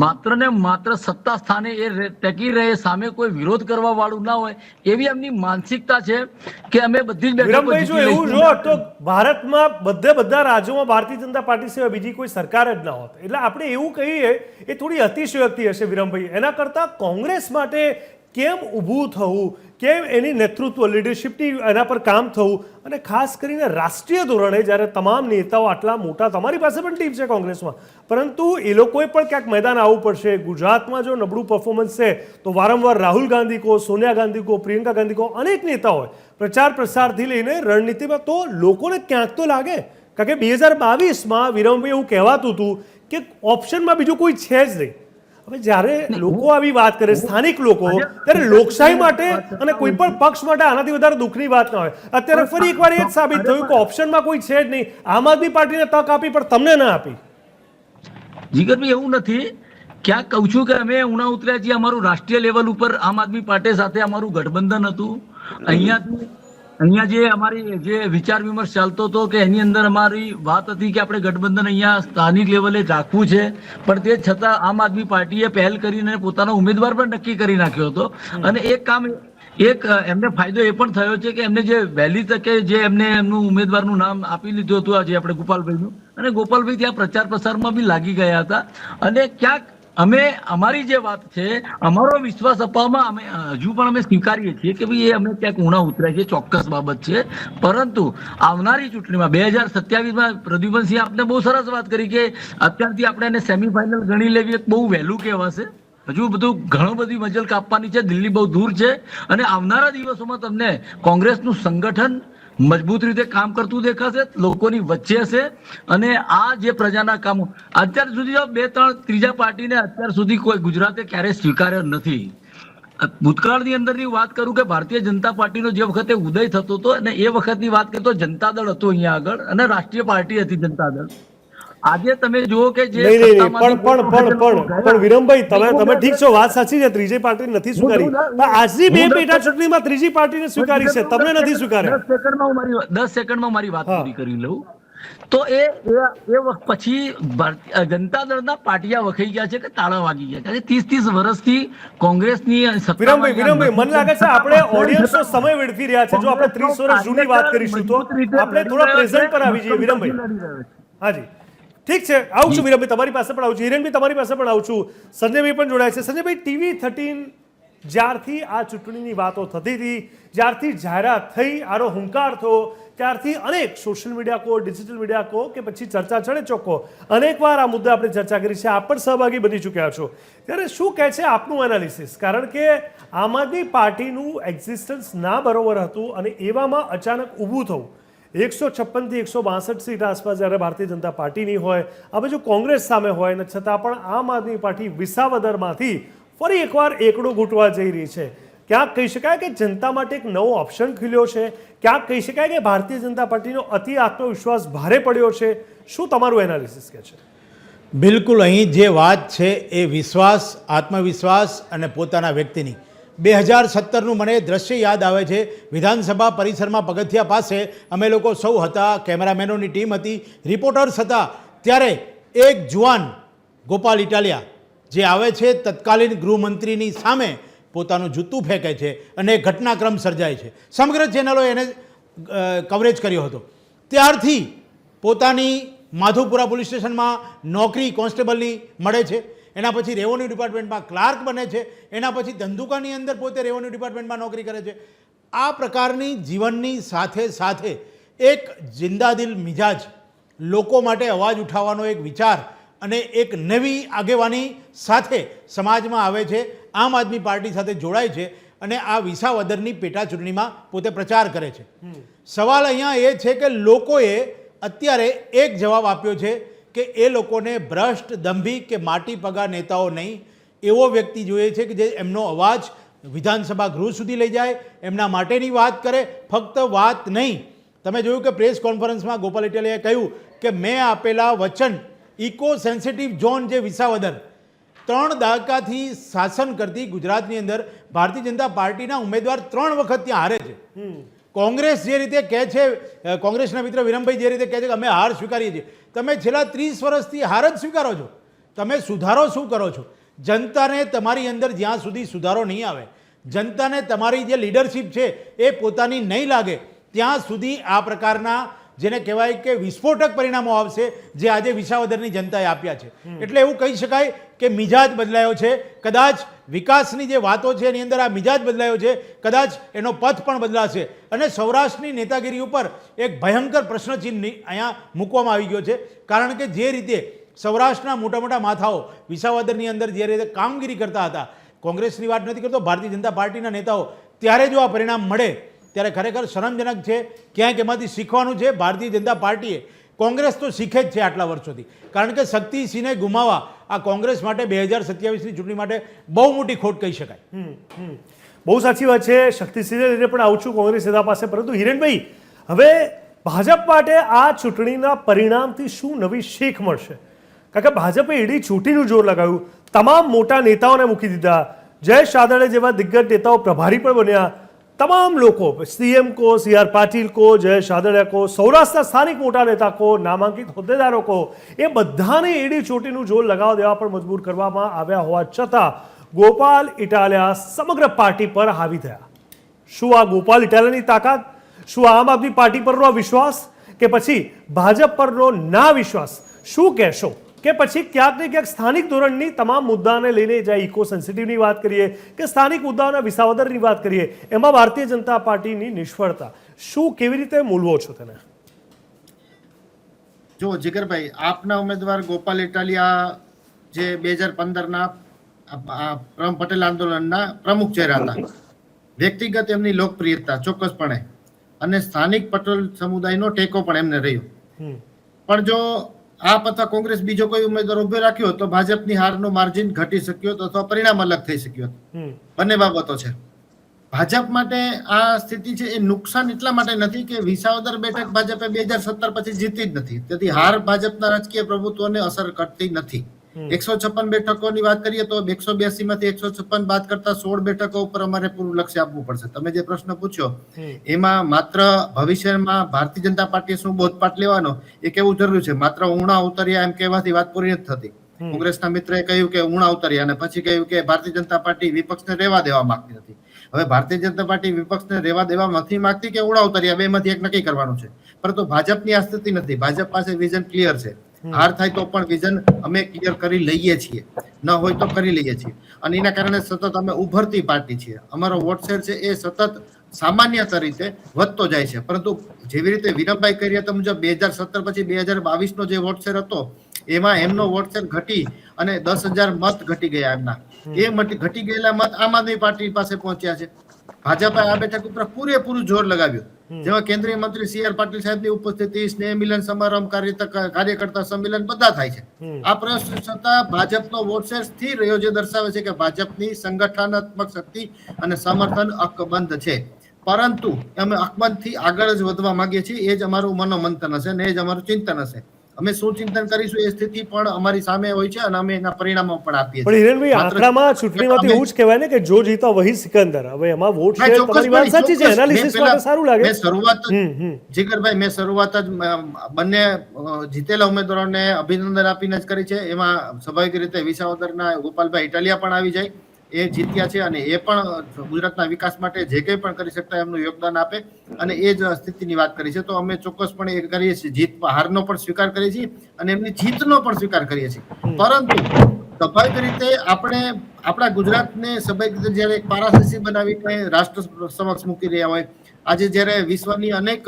Speaker 5: માત્ર ને માત્ર સત્તા સ્થાને એ ટકી રહે, સામે કોઈ વિરોધ કરવા વાળું ના હોય એવી એમની માનસિકતા છે કે અમે બધી જ બેઠકો
Speaker 1: જીતી લઈશું. એવું જો તો ભારતમાં બધા રાજ્યોમાં ભારતીય જનતા પાર્ટી સિવાય બીજી કોઈ સરકાર જ ના હોત. એટલે આપણે એવું કહીએ એ થોડી અતિશયોક્તિ હશે વિરમભાઈ. એના કરતાં કોંગ્રેસ માટે કેમ ઊભું થવું, કેમ એની નેતૃત્વ લીડરશિપની એના પર કામ થવું, અને ખાસ કરીને રાષ્ટ્રીય ધોરણે જ્યારે તમામ નેતાઓ આટલા મોટા, તમારી પાસે પણ ટીમ છે કોંગ્રેસમાં, પરંતુ એ લોકોએ પણ ક્યાંક મેદાન આવવું પડશે. ગુજરાતમાં જો નબળું પરફોર્મન્સ છે તો વારંવાર રાહુલ ગાંધી કહો, સોનિયા ગાંધી કહો, પ્રિયંકા ગાંધી કહો, અનેક નેતાઓએ પ્રચાર પ્રસારથી લઈને રણનીતિમાં, તો લોકોને ક્યાંક તો લાગે. કારણ કે 2022માં વિરમભાઈ એવું કહેવાતું હતું કે ઓપ્શનમાં બીજું કોઈ છે જ નહીં. હવે જ્યારે લોકો આવી વાત કરે, સ્થાનિક લોકો, ત્યારે લોકશાહી માટે અને કોઈ પણ પક્ષ માટે આનાથી વધારે દુઃખની વાત ના હોય. અત્યારે ફરી એકવાર એ જ સાબિત થયું કે ઓપ્શનમાં કોઈ છે જ નહીં. આમ આદમી પાર્ટીને તક આપી પણ તમને ના આપી.
Speaker 5: જીગરભાઈ એવું નથી, ક્યાંક કહું છું કે અમે ઉણા ઉતર્યા છીએ. અમારું રાષ્ટ્રીય લેવલ ઉપર આમ આદમી પાર્ટી સાથે અમારું ગઠબંધન હતું. અહીંયા જે અમારી જે વિચાર વિમર્શ ચાલતો હતો કે એની અંદર અમારી વાત હતી કે આપણે ગઠબંધન અહીંયા સ્થાનિક લેવલે રાખવું છે, પણ તે છતાં આમ આદમી પાર્ટીએ પહેલ કરીને પોતાનો ઉમેદવાર પણ નક્કી કરી નાખ્યો હતો. અને એક એમને ફાયદો એ પણ થયો છે કે એમને જે વહેલી તકે જે એમને એમનું ઉમેદવારનું નામ આપી લીધું હતું, આજે આપણે ગોપાલભાઈનું, અને ગોપાલભાઈ ત્યાં પ્રચાર પ્રસારમાં બી લાગી ગયા હતા. અને ક્યાંક અમે અમારી જે વાત છે, અમારો વિશ્વાસ અપાવવામાં અમે હજુ પણ અમે સ્વીકારીએ છીએ કે ભાઈ એ અમે ક્યાંક ઉણા ઉતર્યા છે, ચોક્કસ બાબત છે. પરંતુ આવનારી ચૂંટણીમાં 2027માં પ્રદ્યુમનસિંહ આપને બહુ સરસ વાત કરી કે અત્યારથી આપણે એને સેમીફાઇનલ ગણી લેવી એક બહુ વહેલું કહેવાશે. હજુ બધું ઘણું બધી મજલ કાપવાની છે. દિલ્હી બહુ દૂર છે અને આવનારા દિવસોમાં તમને કોંગ્રેસનું સંગઠન મજબૂત રીતે કામ કરતું દેખાશે, લોકોની વચ્ચે હશે. અને આ જે પ્રજાના કામો અત્યાર સુધી ત્રીજા પાર્ટીને અત્યાર સુધી કોઈ ગુજરાતે ક્યારેય સ્વીકાર્યો નથી. ભૂતકાળની અંદરની વાત કરું કે ભારતીય જનતા પાર્ટીનો જે વખતે ઉદય થતો હતો અને એ વખતની વાત કરતો જનતા દળ હતું અહીંયા આગળ અને રાષ્ટ્રીય પાર્ટી હતી જનતા દળ. આજે તમે જુઓ કે જે
Speaker 1: પણ વિરમભાઈ તમે ઠીક છો, વાત સાચી છે, ત્રીજી પાર્ટી નથી સ્વીકારી. આજની બે પેટા ચૂંટણીમાં ત્રીજી પાર્ટીને સ્વીકારી છે, તમને નથી સ્વીકાર્યા.
Speaker 5: 10 સેકન્ડમાં મારી વાત પૂરી કરી લઉં તો એ પછી જનતા દળના પાટિયા વખાઈ ગયા છે કે તાળા વાગી ગયા છે. 30 વર્ષથી કોંગ્રેસની
Speaker 1: વિરમભાઈ મને લાગે છે આપણે ઓડિયન્સનો સમય વેડફી રહ્યા છે. જો આપણે 30 વર્ષ જૂની વાત કરીશું તો આપણે થોડા પ્રેઝન્ટ પર આવી જઈએ. વિરમભાઈ હાજી ઠીક છે, આવું છું વિરમભાઈ, તમારી પાસે પણ આવું છું. હિરેનભાઈ તમારી પાસે પણ આવું છું. સંજયભાઈ પણ જોડાય છે. સંજયભાઈ, TV13 જ્યારથી આ ચૂંટણીની વાતો થતી હતી, જ્યારથી જાહેરાત થઈ, આનો હુંકાર થયો, ત્યારથી અનેક સોશિયલ મીડિયા કહો, ડિજિટલ મીડિયા કહો કે પછી ચર્ચા ચડે ચોખ્ખો અનેકવાર આ મુદ્દે આપણે ચર્ચા કરી છે. આપ પણ સહભાગી બની ચૂક્યા છો. ત્યારે શું કહે છે આપનું એનાલિસિસ? કારણ કે આમ આદમી પાર્ટીનું એક્ઝિસ્ટન્સ ના બરોબર હતું અને એવામાં અચાનક ઊભું થવું, 156 થી 162 સીટ આસપાસ જ્યારે ભારતીય જનતા પાર્ટીની હોય, હવે જો કોંગ્રેસ સામે હોય, ને છતાં પણ આમ આદમી પાર્ટી વિસાવદરમાંથી ફરી એકવાર એકડો ઘૂંટવા જઈ રહી છે. ક્યાંક કહી શકાય કે જનતા માટે એક નવો ઓપ્શન ખુલ્યો છે, ક્યાંક કહી શકાય કે ભારતીય જનતા પાર્ટીનો અતિ આત્મવિશ્વાસ ભારે પડ્યો છે. શું તમારું એનાલિસિસ કહે છે?
Speaker 6: બિલકુલ, અહીં જે વાત છે એ વિશ્વાસ, આત્મવિશ્વાસ અને પોતાના વ્યક્તિની. 2017નું મને દ્રશ્ય યાદ આવે છે. વિધાનસભા પરિસરમાં પગથિયા પાસે અમે લોકો સૌ હતા, કેમેરામેનોની ટીમ હતી, રિપોર્ટર્સ હતા. ત્યારે એક જુવાન ગોપાલ ઇટાલિયા જે આવે છે તત્કાલીન ગૃહમંત્રીની સામે પોતાનું જૂતું ફેંકે છે અને ઘટનાક્રમ સર્જાય છે. સમગ્ર ચેનલોએ એને કવરેજ કર્યો હતો. ત્યારથી પોતાની માધુપુરા પોલીસ સ્ટેશનમાં નોકરી કોન્સ્ટેબલની મળે છે. એના પછી રેવન્યુ ડિપાર્ટમેન્ટમાં ક્લાર્ક બને છે. એના પછી ધંધુકાની અંદર પોતે રેવન્યુ ડિપાર્ટમેન્ટમાં નોકરી કરે છે. આ પ્રકારની જીવનની સાથે સાથે એક જિંદાદિલ મિજાજ, લોકો માટે અવાજ ઉઠાવવાનો એક વિચાર અને એક નવી આગેવાની સાથે સમાજમાં આવે છે. આમ આદમી પાર્ટી સાથે જોડાય છે અને આ વિસાવદરની પેટા ચૂંટણીમાં પોતે પ્રચાર કરે છે. સવાલ અહીંયા એ છે કે લોકોએ અત્યારે એક જવાબ આપ્યો છે કે એ લોકોને ભ્રષ્ટ, દંભી કે માટી પગા નેતાઓ નહીં, એવો વ્યક્તિ જોઈએ છે કે જે એમનો અવાજ વિધાનસભા ગૃહ સુધી લઈ જાય, એમના માટેની વાત કરે, ફક્ત વાત નહીં. તમે જોયું કે પ્રેસ કોન્ફરન્સમાં ગોપાલ ઇટાલિયાએ કહ્યું કે મેં આપેલા વચન, ઇકો સેન્સિટિવ ઝોન જે વિસાવદર 3 દાયકાથી શાસન કરતી ગુજરાતની અંદર ભારતીય જનતા પાર્ટીના ઉમેદવાર 3 વખત ત્યાં હારે છે. કોંગ્રેસ જે રીતે કહે છે, કોંગ્રેસના મિત્ર વિરમભાઈ જે રીતે કહે છે કે અમે હાર સ્વીકારીએ છીએ, તમે છેલ્લા 30 વર્ષથી હાર જ સ્વીકારો છો. તમે સુધારો શું કરો છો? જનતાને તમારી અંદર જ્યાં સુધી સુધારો નહીં આવે, જનતાને તમારી જે લીડરશિપ છે એ પોતાની નહીં લાગે, ત્યાં સુધી આ પ્રકારના જેને કહેવાય કે વિસ્ફોટક પરિણામો આવશે જે આજે વિસાવદરની જનતાએ આપ્યા છે. એટલે એવું કહી શકાય કે મિજાજ બદલાયો છે. કદાચ વિકાસની જે વાતો છે એની અંદર આ મિજાજ બદલાયો છે, કદાચ એનો પથ પણ બદલાશે અને સૌરાષ્ટ્રની નેતાગીરી ઉપર એક ભયંકર પ્રશ્નચિહ્ન અહીંયા મૂકવામાં આવી ગયો છે. કારણ કે જે રીતે સૌરાષ્ટ્રના મોટા મોટા માથાઓ વિસાવદરની અંદર જે રીતે કામગીરી કરતા હતા, કોંગ્રેસની વાત નથી કરતો, ભારતીય જનતા પાર્ટીના નેતાઓ, ત્યારે જો આ પરિણામ મળે ત્યારે ખરેખર શરમજનક છે. ક્યાંક એમાંથી શીખવાનું છે. ભારતીય જનતા પાર્ટીએ, કોંગ્રેસ તો શીખે જ છે આટલા વર્ષોથી, કારણ કે શક્તિસિંહને ગુમાવવા આ કોંગ્રેસ માટે 2027ની ચૂંટણી માટે બહુ મોટી ખોટ કહી શકાય.
Speaker 1: બહુ સાચી વાત છે. શક્તિસિંહને લઈને પણ આવું છું કોંગ્રેસ નેતા પાસે. પરંતુ હિરેનભાઈ, હવે ભાજપ માટે આ ચૂંટણીના પરિણામથી શું નવી શીખ મળશે? કારણ કે ભાજપે ઈડી ચૂંટણીનું જોર લગાવ્યું, તમામ મોટા નેતાઓને મૂકી દીધા, જયેશ શાદળે જેવા દિગ્ગજ નેતાઓ પ્રભારી પણ બન્યા, તમામ લોકો, સીએમ को, CR पाटिल को, जयेश शादड़िया को, સૌરાષ્ટ્રના સ્થાનિક મોટા નેતા को, નામાંકિત હોદ્દેદારો को, એ બધાને ઈડી ચોટીનું જોર લગાવવા દેવા પર મજબૂર કરવામાં આવ્યા હોવા છતાં ગોપાલ ઇટાલિયા સમગ્ર પાર્ટી પર હાવી થયા. શું આ ગોપાલ ઇટાલિયાની તાકાત? શું આમ આદમી પાર્ટી પરનો વિશ્વાસ કે પછી ભાજપ પરનો ના વિશ્વાસ? શું કહેશો? કે પછી ક્યાંક ને ક્યાંક સ્થાનિક ધોરણની તમામ મુદ્દાને લઈને જ્યાં ઇકો સેન્સિટિવની વાત કરીએ કે સ્થાનિક મુદ્દાઓના વિસાવદરની વાત કરીએ, એમાં ભારતીય જનતા પાર્ટીની નિષ્ફળતા શું, કેવી રીતે મૂલવો છો તેને?
Speaker 3: જો જીગરભાઈ, આપના ઉમેદવાર ગોપાલ ઇટાલિયા જે 2015ના પટેલ આંદોલનના પ્રમુખ ચહેરા હતા, વ્યક્તિગત એમની લોકપ્રિયતા ચોક્કસપણે અને સ્થાનિક પટેલ સમુદાયનો ટેકો પણ એમને રહ્યો. પણ જો આપ અથવા કોંગ્રેસ બીજો કોઈ ઉમેદવાર ઉભો રાખ્યો તો ભાજપની હારનો માર્જિન ઘટી શક્યો હતો અથવા પરિણામ અલગ થઈ શક્યો હતો. બંને બાબતો છે. ભાજપ માટે આ સ્થિતિ છે એ નુકસાન એટલા માટે નથી કે વિસાવદર બેઠક ભાજપે 2017 પછી જીતી જ નથી, તેથી હાર ભાજપના રાજકીય પ્રભુત્વને અસર કરતી નથી. 156 બેઠકોની વાત કરીએ તો 182 માંથી 156 બાદ કરતા 16 બેઠકો ઉપર અમારે પૂરું લક્ષ્ય આપવું પડશે. તમે જે પ્રશ્ન પૂછ્યો એમાં માત્ર ભવિષ્યમાં ભારતીય જનતા પાર્ટીએ શું બોધપાઠ લેવાનો એ કેવું જરૂરી છે. માત્ર ઉણા ઉતર્યા એમ કહેવાથી વાત પૂરી નથી થતી. કોંગ્રેસના મિત્રએ કહ્યું કે ઉણા ઉતર્યા અને પછી કહ્યું કે ભારતીય જનતા પાર્ટી વિપક્ષને રહેવા દેવા માંગતી નથી. હવે ભારતીય જનતા પાર્ટી વિપક્ષને રહેવા દેવા નથી માંગતી કે ઉણા ઉતર્યા, બેમાંથી એક નક્કી કરવાનું છે. પરંતુ ભાજપની આ સ્થિતિ નથી. ભાજપ પાસે વિઝન ક્લિયર છે. હાર થાય તો પણ વિઝન અમે ક્લિયર કરી લઈએ છીએ, ન હોય તો કરી લઈએ છીએ અને એના કારણે સતત અમે ઉભરતી પાર્ટી છીએ. અમારો વોટ શેર છે એ સતત સામાન્ય રીતે વધતો જાય છે. પરંતુ જેવી રીતે વિરમભાઈ કહી રહ્યા મુજબ 2017 પછી 2022નો જે વોટ શેર હતો એમાં એમનો વોટ શેર ઘટી અને 10,000 મત ઘટી ગયા એમના. એ ઘટી ગયેલા મત આમ આદમી પાર્ટી પાસે પહોંચ્યા છે. ભાજપે આ બેઠક ઉપર પૂરેપૂરું જોર લગાવ્યું, જેમાં કેન્દ્રીય મંત્રી CR પાટીલ સાહેબની ઉપસ્થિતિ, સ્નેહ મિલન સમારંભ, કાર્યકર્તા સંમેલન બધા થાય છે. આ પ્રયાસ છતાં ભાજપનો વોટ શેર સ્થિર રહ્યો, જે દર્શાવે છે કે ભાજપની સંગઠનાત્મક શક્તિ અને સમર્થન અકબંધ છે. પરંતુ અમે અકબંધથી આગળ જ વધવા માંગીએ છીએ. એ જ અમારું મનોમંથન હશે ને એ જ અમારું ચિંતન હશે. અમે શું ચિંતન કરીશું એ સ્થિતિ પણ અમારી સામે હોય છે અને અમે એના પરિણામો પણ આપીએ છીએ.
Speaker 1: પણ હિરેનભાઈ, આંકડામાં ચૂંટણીમાંથી એવું જ કહેવાય ને કે જો જીતા વહી સિકંદર. હવે એમાં વોટ શેર, તમારી વાત સાચી છે, એનાલિસિસ માટે સારું લાગે.
Speaker 3: જીગરભાઈ, મેં શરૂઆત જ બંને જીતેલા ઉમેદવારોને અભિનંદન આપીને જ કરી છે. એમાં સ્વાભાવિક રીતે વિસાવદરના ગોપાલભાઈ ઇટાલિયા પણ આવી જાય. એ જીત્યા છે અને એ પણ ગુજરાતના વિકાસ માટે જે કંઈ પણ કરી શકતા એમનું યોગદાન આપે અને એ જ સ્થિતિની વાત કરી છે. તો અમે ચોક્કસપણે એ કરીએ છીએ. જીત હારનો પણ સ્વીકાર કરીએ છીએ અને એમની જીતનો પણ સ્વીકાર કરીએ છીએ. પરંતુ સ્વાભાવિક રીતે આપણે આપણા ગુજરાતને સ્વાભાવિક રીતે જયારે પારાશીસી બનાવીને રાષ્ટ્ર સમક્ષ મૂકી રહ્યા હોય, આજે જયારે વિશ્વની અનેક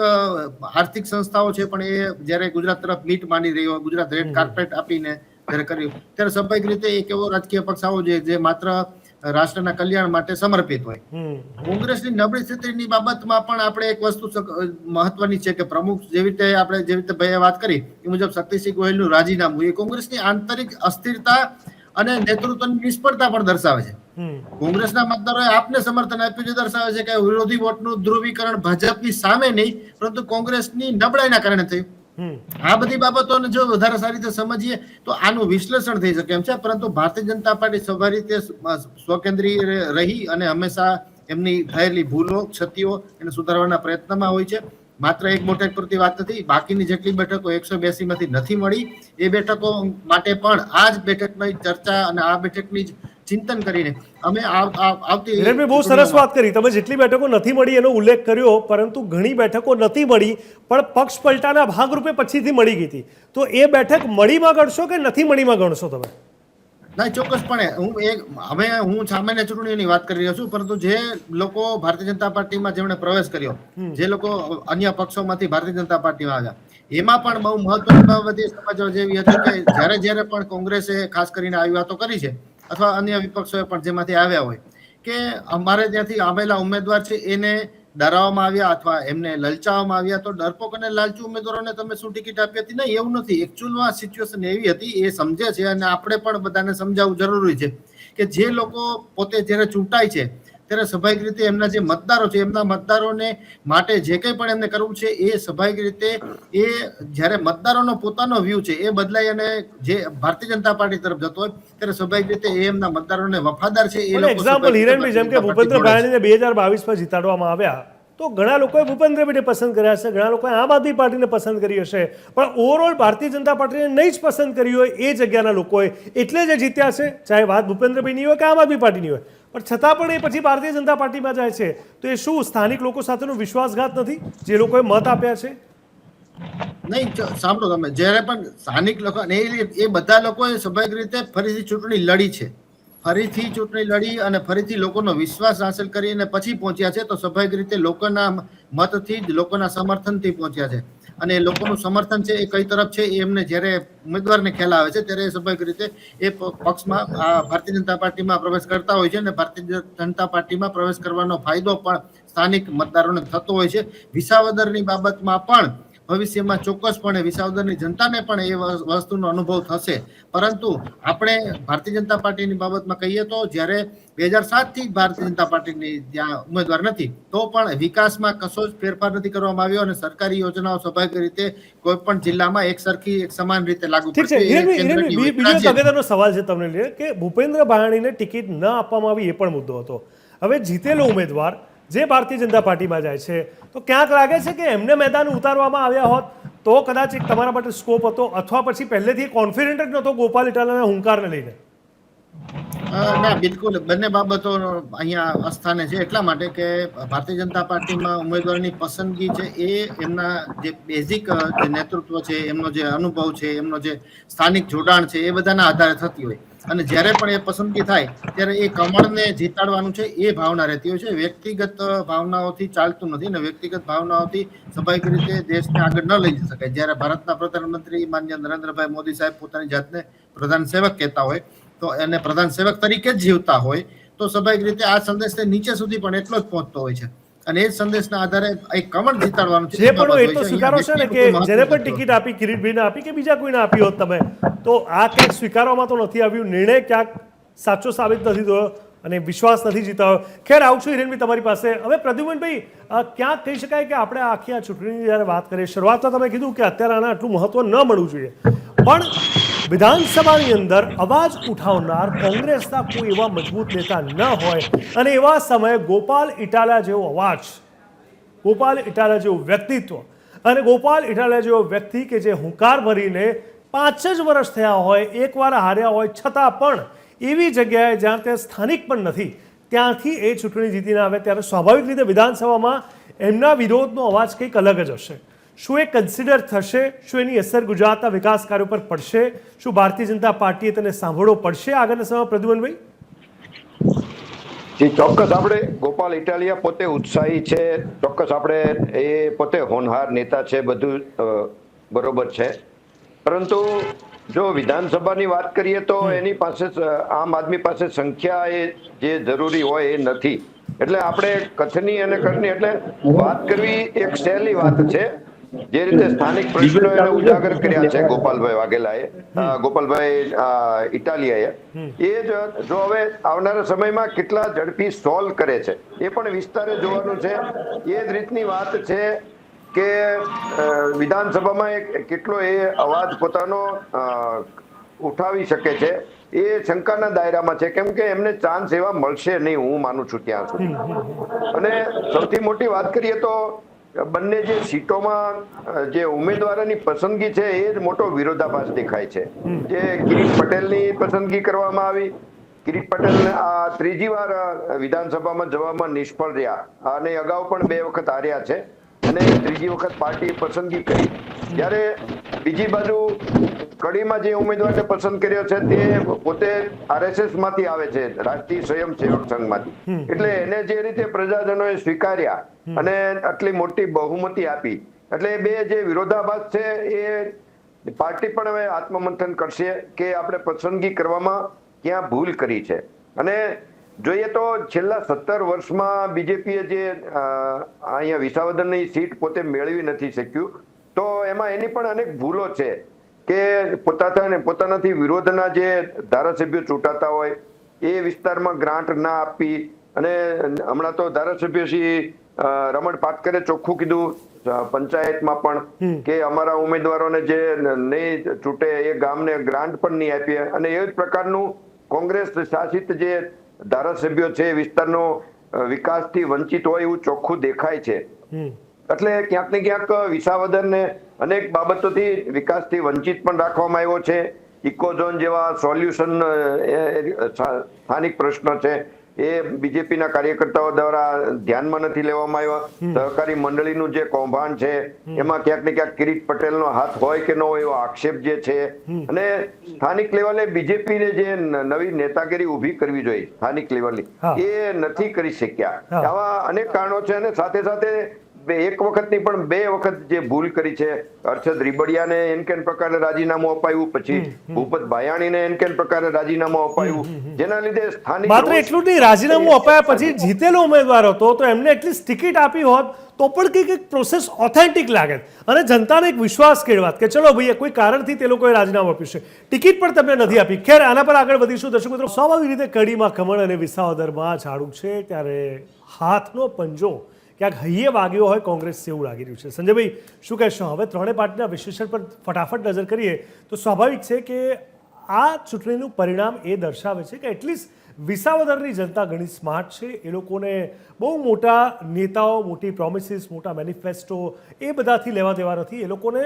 Speaker 3: આર્થિક સંસ્થાઓ છે પણ એ જયારે ગુજરાત તરફ મીટ માંડી રહી હોય, ગુજરાત રેડ કાર્પેટ આપીને જયારે કર્યું, ત્યારે સ્વાભાવિક રીતે એક એવો રાજકીય પક્ષ આવો જોઈએ જે માત્ર રાષ્ટ્રના કલ્યાણ માટે સમર્પિત હોય. કોંગ્રેસની નબળી સ્થિતિની બાબતમાં પણ આપણે એક વસ્તુ મહત્વની છે કે પ્રમુખ જેવી રીતે ભાઈએ વાત કરી એ મુજબ શક્તિસિંહ ગોહિલનું રાજીનામું એ કોંગ્રેસની આંતરિક અસ્થિરતા અને નેતૃત્વની નિષ્ફળતા પણ દર્શાવે છે. કોંગ્રેસના મતદારોએ આપને સમર્થન આપ્યું, જે દર્શાવે છે કે વિરોધી વોટનું ધ્રુવીકરણ ભાજપની સામે નહીં પરંતુ કોંગ્રેસની નબળાઈના કારણે થયું. આ બધી બાબતોને જો વધારે સારી રીતે સમજીએ તો આનું વિશ્લેષણ થઈ શકે એમ છે. પરંતુ ભારતીય જનતા પાર્ટી સ્વાભાવિક રીતે સ્વકેન્દ્રીય રહી અને હંમેશા એમની થયેલી ભૂલો, ક્ષતિઓ એને સુધારવાના પ્રયત્નમાં હોય છે. માત્ર એક બેઠક પૂરતી વાત નથી. બાકીની જેટલી બેઠકો 182 માંથી નથી મળી એ બેઠકો માટે પણ આ જ બેઠકની ચર્ચા અને આ બેઠકની જ ચિંતન કરીને અમે આવતી
Speaker 1: હિરેનભાઈ બહુ સરસ વાત કરી. તમે જેટલી બેઠકો નથી મળી એનો ઉલ્લેખ કર્યો, પરંતુ ઘણી બેઠકો નથી મળી પણ પક્ષ પલટાના ભાગરૂપે પછીથી મળી ગઈ હતી. તો એ બેઠક મળીમાં ગણશો કે નથી મળીમાં ગણશો તમે?
Speaker 3: ના, ચોક્કસપણે હું સામાન્ય ચૂંટણીઓની વાત કરી રહ્યો છું, પરંતુ જે લોકો ભારતીય જનતા પાર્ટીમાં જેમણે પ્રવેશ કર્યો, જે લોકો અન્ય પક્ષોમાંથી ભારતીય જનતા પાર્ટીમાં આવ્યા, એમાં પણ બહુ મહત્વની બાબત એ સમજવા જેવી હતી કે જ્યારે પણ કોંગ્રેસે ખાસ કરીને આવી વાતો કરી છે અથવા અન્ય વિપક્ષોએ પણ જેમાંથી આવ્યા હોય કે અમારે ત્યાંથી આવેલા ઉમેદવાર છે એને ડરાવવામાં આવ્યા અથવા એમને લલચાવવામાં આવ્યા, તો ડરપોક અને લાલચુ ઉમેદવારોને તમે શું ટિકિટ આપી હતી? નહીં, એવું નથી. એકચ્યુઅલમાં સિચ્યુએશન એવી હતી, એ સમજે છે અને આપણે પણ બધાને સમજાવવું જરૂરી છે કે જે લોકો પોતે જ્યારે ચૂંટાય છે ત્યારે સ્વાભાવિક રીતે એમના જે મતદારો છે એમના મતદારોને માટે જે કંઈ પણ એમને કરવું છે એ સ્વાભાવિક રીતે એ જ્યારે મતદારોનો પોતાનો વ્યૂ છે એ બદલાય અને જે ભારતીય જનતા પાર્ટી તરફ જતો હોય ત્યારે સ્વાભાવિક રીતે એ એમના મતદારોને વફાદાર છે એ લોકો.
Speaker 1: એક્ઝામ્પલ હિરેનભાઈ, જેમ કે ભૂપેન્દ્ર ભાયાણીને 2022માં જીતાડવામાં આવ્યા તો ઘણા લોકોએ ભૂપેન્દ્રભાઈને પસંદ કર્યા હશે, ઘણા લોકોએ આમ આદમી પાર્ટીને પસંદ કરી હશે, પણ ઓવરઓલ ભારતીય જનતા પાર્ટીને નહીં જ પસંદ કરી હોય એ જગ્યાના લોકોએ, એટલે જ જીત્યા છે. ચાહે વાત ભૂપેન્દ્રભાઈની હોય કે આમ આદમી પાર્ટીની હોય, પણ છતાં પણ એ પછી ભારતીય જનતા પાર્ટીમાં જાય છે. તો એ શું સ્થાનિક લોકો સાથેનો વિશ્વાસઘાત નથી જે લોકોએ મત આપ્યા છે?
Speaker 3: નહીં, સાંભળો, તમે જ્યારે પણ સ્થાનિક લોકો એ બધા લોકોએ સ્વાભાવિક રીતે ફરીથી ચૂંટણી લડી છે, ફરીથી ચૂંટણી લડી અને ફરીથી લોકોનો વિશ્વાસ હાંસલ કરીને પછી પહોંચ્યા છે, તો સ્વાભાવિક રીતે લોકોના મતથી જ લોકોના સમર્થનથી પહોંચ્યા છે. અને એ લોકોનું સમર્થન છે એ કઈ તરફ છે એ એમને જ્યારે ઉમેદવારને ખ્યાલ આવે છે ત્યારે સ્વાભાવિક રીતે એ પક્ષમાં ભારતીય જનતા પાર્ટીમાં પ્રવેશ કરતા હોય છે અને ભારતીય જનતા પાર્ટીમાં પ્રવેશ કરવાનો ફાયદો પણ સ્થાનિક મતદારોને થતો હોય છે. વિસાવદરની બાબતમાં પણ ભવિષ્યમાં ચોક્કસપણે વિસાવદરની જનતાને પણ એ વસ્તુનો અનુભવ થશે, પરંતુ આપણે ભારતીય જનતા પાર્ટીની બાબતમાં કહીએ તો જ્યારે 2007થી ભારતીય જનતા પાર્ટીની ત્યાં ઉમેદવાર નથી તો પણ વિકાસમાં કશો જ ફેરફાર નથી કરવામાં આવ્યો અને સરકારી યોજનાઓ સ્વાભાવિક રીતે કોઈ પણ જિલ્લામાં એક સરખી એક સમાન રીતે લાગુ
Speaker 1: ઠીક છે. બીજો એક અગત્યનો સવાલ છે તમને લઈને કે ભૂપેન્દ્ર ભાયાણીને ટિકિટ ન આપવામાં આવી એ પણ મુદ્દો હતો. હવે જીતેલો ઉમેદવાર જે ભારતીય જનતા પાર્ટીમાં જાય છે તો ક્યાંક લાગે છે કે એમને મેદાન ઉતારવામાં આવ્યા હોત તો કદાચ એક તમારા માટે સ્કોપ હતો, અથવા પછી પહેલેથી કોન્ફિડન્ટ જ નહોતો ગોપાલ ઇટાલાના હુંકારને લઈને?
Speaker 3: ના, બિલકુલ બંને બાબતો અહીંયા અસ્થાને છે, એટલા માટે કે ભારતીય જનતા પાર્ટીમાં ઉમેદવારની પસંદગી છે એ એમના જે બેઝિક જે નેતૃત્વ છે, એમનો જે અનુભવ છે, એમનો જે સ્થાનિક જોડાણ છે એ બધાના આધારે થતી હોય અને જ્યારે પણ એ પસંદગી થાય ત્યારે એ કમળને જીતાડવાનું છે એ ભાવના રહેતી હોય છે. વ્યક્તિગત ભાવનાઓથી ચાલતું નથી અને વ્યક્તિગત ભાવનાઓથી સ્વાભાવિક રીતે દેશને આગળ ન લઈ જઈ શકાય. જ્યારે ભારતના પ્રધાનમંત્રી માનનીય નરેન્દ્રભાઈ મોદી સાહેબ પોતાની જાતને પ્રધાન સેવક કહેતા હોય તો એને પ્રધાન સેવક તરીકે જ જીવતા હોય તો સ્વાભાવિક રીતે આ સંદેશને નીચે સુધી પણ એટલો જ પહોંચતો હોય છે અને એ સંદેશના આધારે એક કમળ જીતાડવાનું છે.
Speaker 1: જે પણ એટલો સ્વીકારો છે ને કે જેને પણ ટિકિટ આપી, કિરીટભાઈને આપી કે બીજા કોઈને આપી હોત તમે, તો આ ક્યાંક સ્વીકારવામાં તો નથી આવ્યું, નિર્ણય ક્યાંક સાચો સાબિત નથી થયો અને વિશ્વાસ નથી જીતાયો. ખેર, આવું છું હિરેનભાઈ તમારી પાસે. હવે પ્રદ્યુમનભાઈ, ક્યાંક કહી શકાય કે આપણે આખી આ ચૂંટણીની જ્યારે વાત કરીએ, શરૂઆતમાં તમે કીધું કે અત્યારે આના આટલું મહત્વ ન મળવું જોઈએ, પણ વિધાનસભાની અંદર અવાજ ઉઠાવનાર કોંગ્રેસના કોઈ એવા મજબૂત નેતા ન હોય અને એવા સમયે ગોપાલ ઇટાલા જેવો અવાજ, ગોપાલ ઇટાલા જેવું વ્યક્તિત્વ અને ગોપાલ ઇટાલા જેવો વ્યક્તિ કે જે હુંકાર ભરીને 5 જ વર્ષ થયા હોય, એકવાર હાર્યા હોય છતાં પણ એવી જગ્યાએ જ્યાં ત્યાં સ્થાનિક પણ નથી ત્યાંથી એ ચૂંટણી જીતીને આવે, ત્યારે સ્વાભાવિક રીતે વિધાનસભામાં એમના વિરોધનો અવાજ કંઈક અલગ જ હશે. શું એ કન્સિડર થશે? શું એની અસર ગુજરાતના વિકાસ કાર્યો પર પડશે? શું ભારતીય જનતા પાર્ટીએ તેને સાંભળવો પડશે આગળના સમયમાં? પ્રદ્યુમનભાઈ
Speaker 4: જી, ચોક્કસ. આપણે ગોપાલ ઇટાલિયા પોતે ઉત્સાહી છે, ચોક્કસ આપણે એ પોતે હોનહાર નેતા છે, બધું બરોબર છે, પરંતુ જો વિધાનસભાની વાત કરીએ તો એની પાસે આમ આદમી પાસે સંખ્યા એ જે જરૂરી હોય એ નથી. એટલે આપણે કથની અને કથની એટલે વાત કરવી એક સહેલી વાત છે. જે રીતે સ્થાનિક પ્રશ્નો એને ઉજાગર કર્યા છે ગોપાલભાઈ વાઘેલાએ, ગોપાલભાઈ ઇટાલિયાએ, એ જો હવે આવનારા સમયમાં કેટલા ઝડપી સોલ્વ કરે છે એ પણ વિસ્તારે જોવાનું છે. એ જ રીતની વાત છે કે વિધાનસભામાં કેટલો એ અવાજ પોતાનો ઉઠાવી શકે છે એ શંકાના દાયરામાં છે, કેમ કે એમને ચાન્સ એવા મળશે નહીં, હું માનું છું ત્યાં સુધી. અને સૌથી મોટી વાત કરીએ તો બંને જે સીટોમાં જે ઉમેદવારોની પસંદગી છે એ જ મોટો વિરોધાભાસ દેખાય છે. જે કિરીટ પટેલની પસંદગી કરવામાં આવી કિરીટ પટેલ આ ત્રીજી વાર વિધાનસભામાં જવામાં નિષ્ફળ રહ્યા અને અગાઉ પણ 2 વખત હાર્યા છે અને ત્રીજી વખત પાર્ટીએ પસંદગી કરી. જ્યારે બીજી બાજુ કડીમાં જે ઉમેદવારને પસંદ કર્યો છે તે પોતે RSS માંથી આવે છે, રાષ્ટ્રીય સ્વયંસેવક સંઘમાંથી. એટલે એને જે રીતે પ્રજાજનોએ સ્વીકાર્યા અને આટલી મોટી બહુમતી આપી, એટલે બે જે વિરોધાભાસ છે એ પાર્ટી પણ હવે આત્મમંથન કરશે કે આપણે પસંદગી કરવામાં ક્યાં ભૂલ કરી છે. અને જોઈએ તો છેલ્લા 17 વર્ષમાં બીજેપીએ જે અહીંયા વિસાવદરની સીટ પોતે મેળવી નથી શક્યું, તો એમાં એની પણ અનેક ભૂલો છે કે પોતાનાથી વિરોધના જે ધારાસભ્યો ચૂંટાતા હોય એ વિસ્તારમાં ગ્રાન્ટ ના આપી. અને હમણાં તો ધારાસભ્ય શ્રી રમણ પાટકરે ચોખ્ખું કીધું પંચાયતમાં પણ કે અમારા ઉમેદવારોને જે નહીં ચૂંટે એ ગામને ગ્રાન્ટ પણ નહીં આપીએ. અને એ જ પ્રકારનું કોંગ્રેસ શાસિત જે ધારાસભ્યો છે વિસ્તારનો વિકાસથી વંચિત હોય એવું ચોખ્ખું દેખાય છે. એટલે ક્યાંક ને ક્યાંક વિસાવદરને અનેક બાબતોથી વિકાસથી વંચિત પણ રાખવામાં આવ્યો છે. ઇકોઝોન જેવા સોલ્યુશન સ્થાનિક પ્રશ્નો છે એ બીજેપીના કાર્યકર્તાઓ દ્વારા ધ્યાનમાં નથી લેવામાં આવ્યા. સહકારી મંડળીનું જે કૌભાંડ છે એમાં ક્યાંક ને ક્યાંક કિરીટ પટેલનો હાથ હોય કે ન હોય એવો આક્ષેપ જે છે. અને સ્થાનિક લેવલે બીજેપીને જે નવી નેતાગીરી ઊભી કરવી જોઈએ સ્થાનિક લેવલની, એ નથી કરી શક્યા. આવા અનેક કારણો છે. અને સાથે સાથે એક વખત ની પણ 2 વખત જે ભૂલ કરી છે. હર્ષદ રીબડિયાને એન કેન પ્રકારે રાજીનામું અપાયું, પછી ભૂપત ભાયાણીને એન કેન પ્રકારે રાજીનામું અપાયું, જેના લીધે સ્થાનિક
Speaker 1: માત્ર એટલું જ નહીં, રાજીનામું અપાયા પછી જીતેલો ઉમેદવાર હતો તો એમને એટલીસ્ટ ટિકિટ આપી હોત તો પણ કંઈક પ્રોસેસ ઓથેન્ટિક લાગે અને જનતાને એક વિશ્વાસ કેળવાત કે ચલો ભાઈ કોઈ કારણથી તે લોકોએ રાજીનામું આપ્યું છે, ટિકિટ પણ તમને નથી આપી. ખેર, આના પર આગળ વધીશું. દર્શક મિત્રો, સ્વાભાવિક રીતે કડીમાં કમળ અને વિસાવદરમાં ઝાડુ છે ત્યારે હાથનો પંજો ક્યાંક હૈયે વાગ્યો હોય કોંગ્રેસ એવું લાગી રહ્યું છે. સંજયભાઈ, શું કહેશો? હવે ત્રણેય પાર્ટીના વિશ્લેષણ પર ફટાફટ નજર કરીએ તો સ્વાભાવિક છે કે આ ચૂંટણીનું પરિણામ એ દર્શાવે છે કે એટલીસ્ટ વિસાવદરની જનતા ઘણી સ્માર્ટ છે. એ લોકોને બહુ મોટા નેતાઓ, મોટી પ્રોમિસીસ, મોટા મેનિફેસ્ટો એ બધાથી લેવા દેવા નથી. એ લોકોને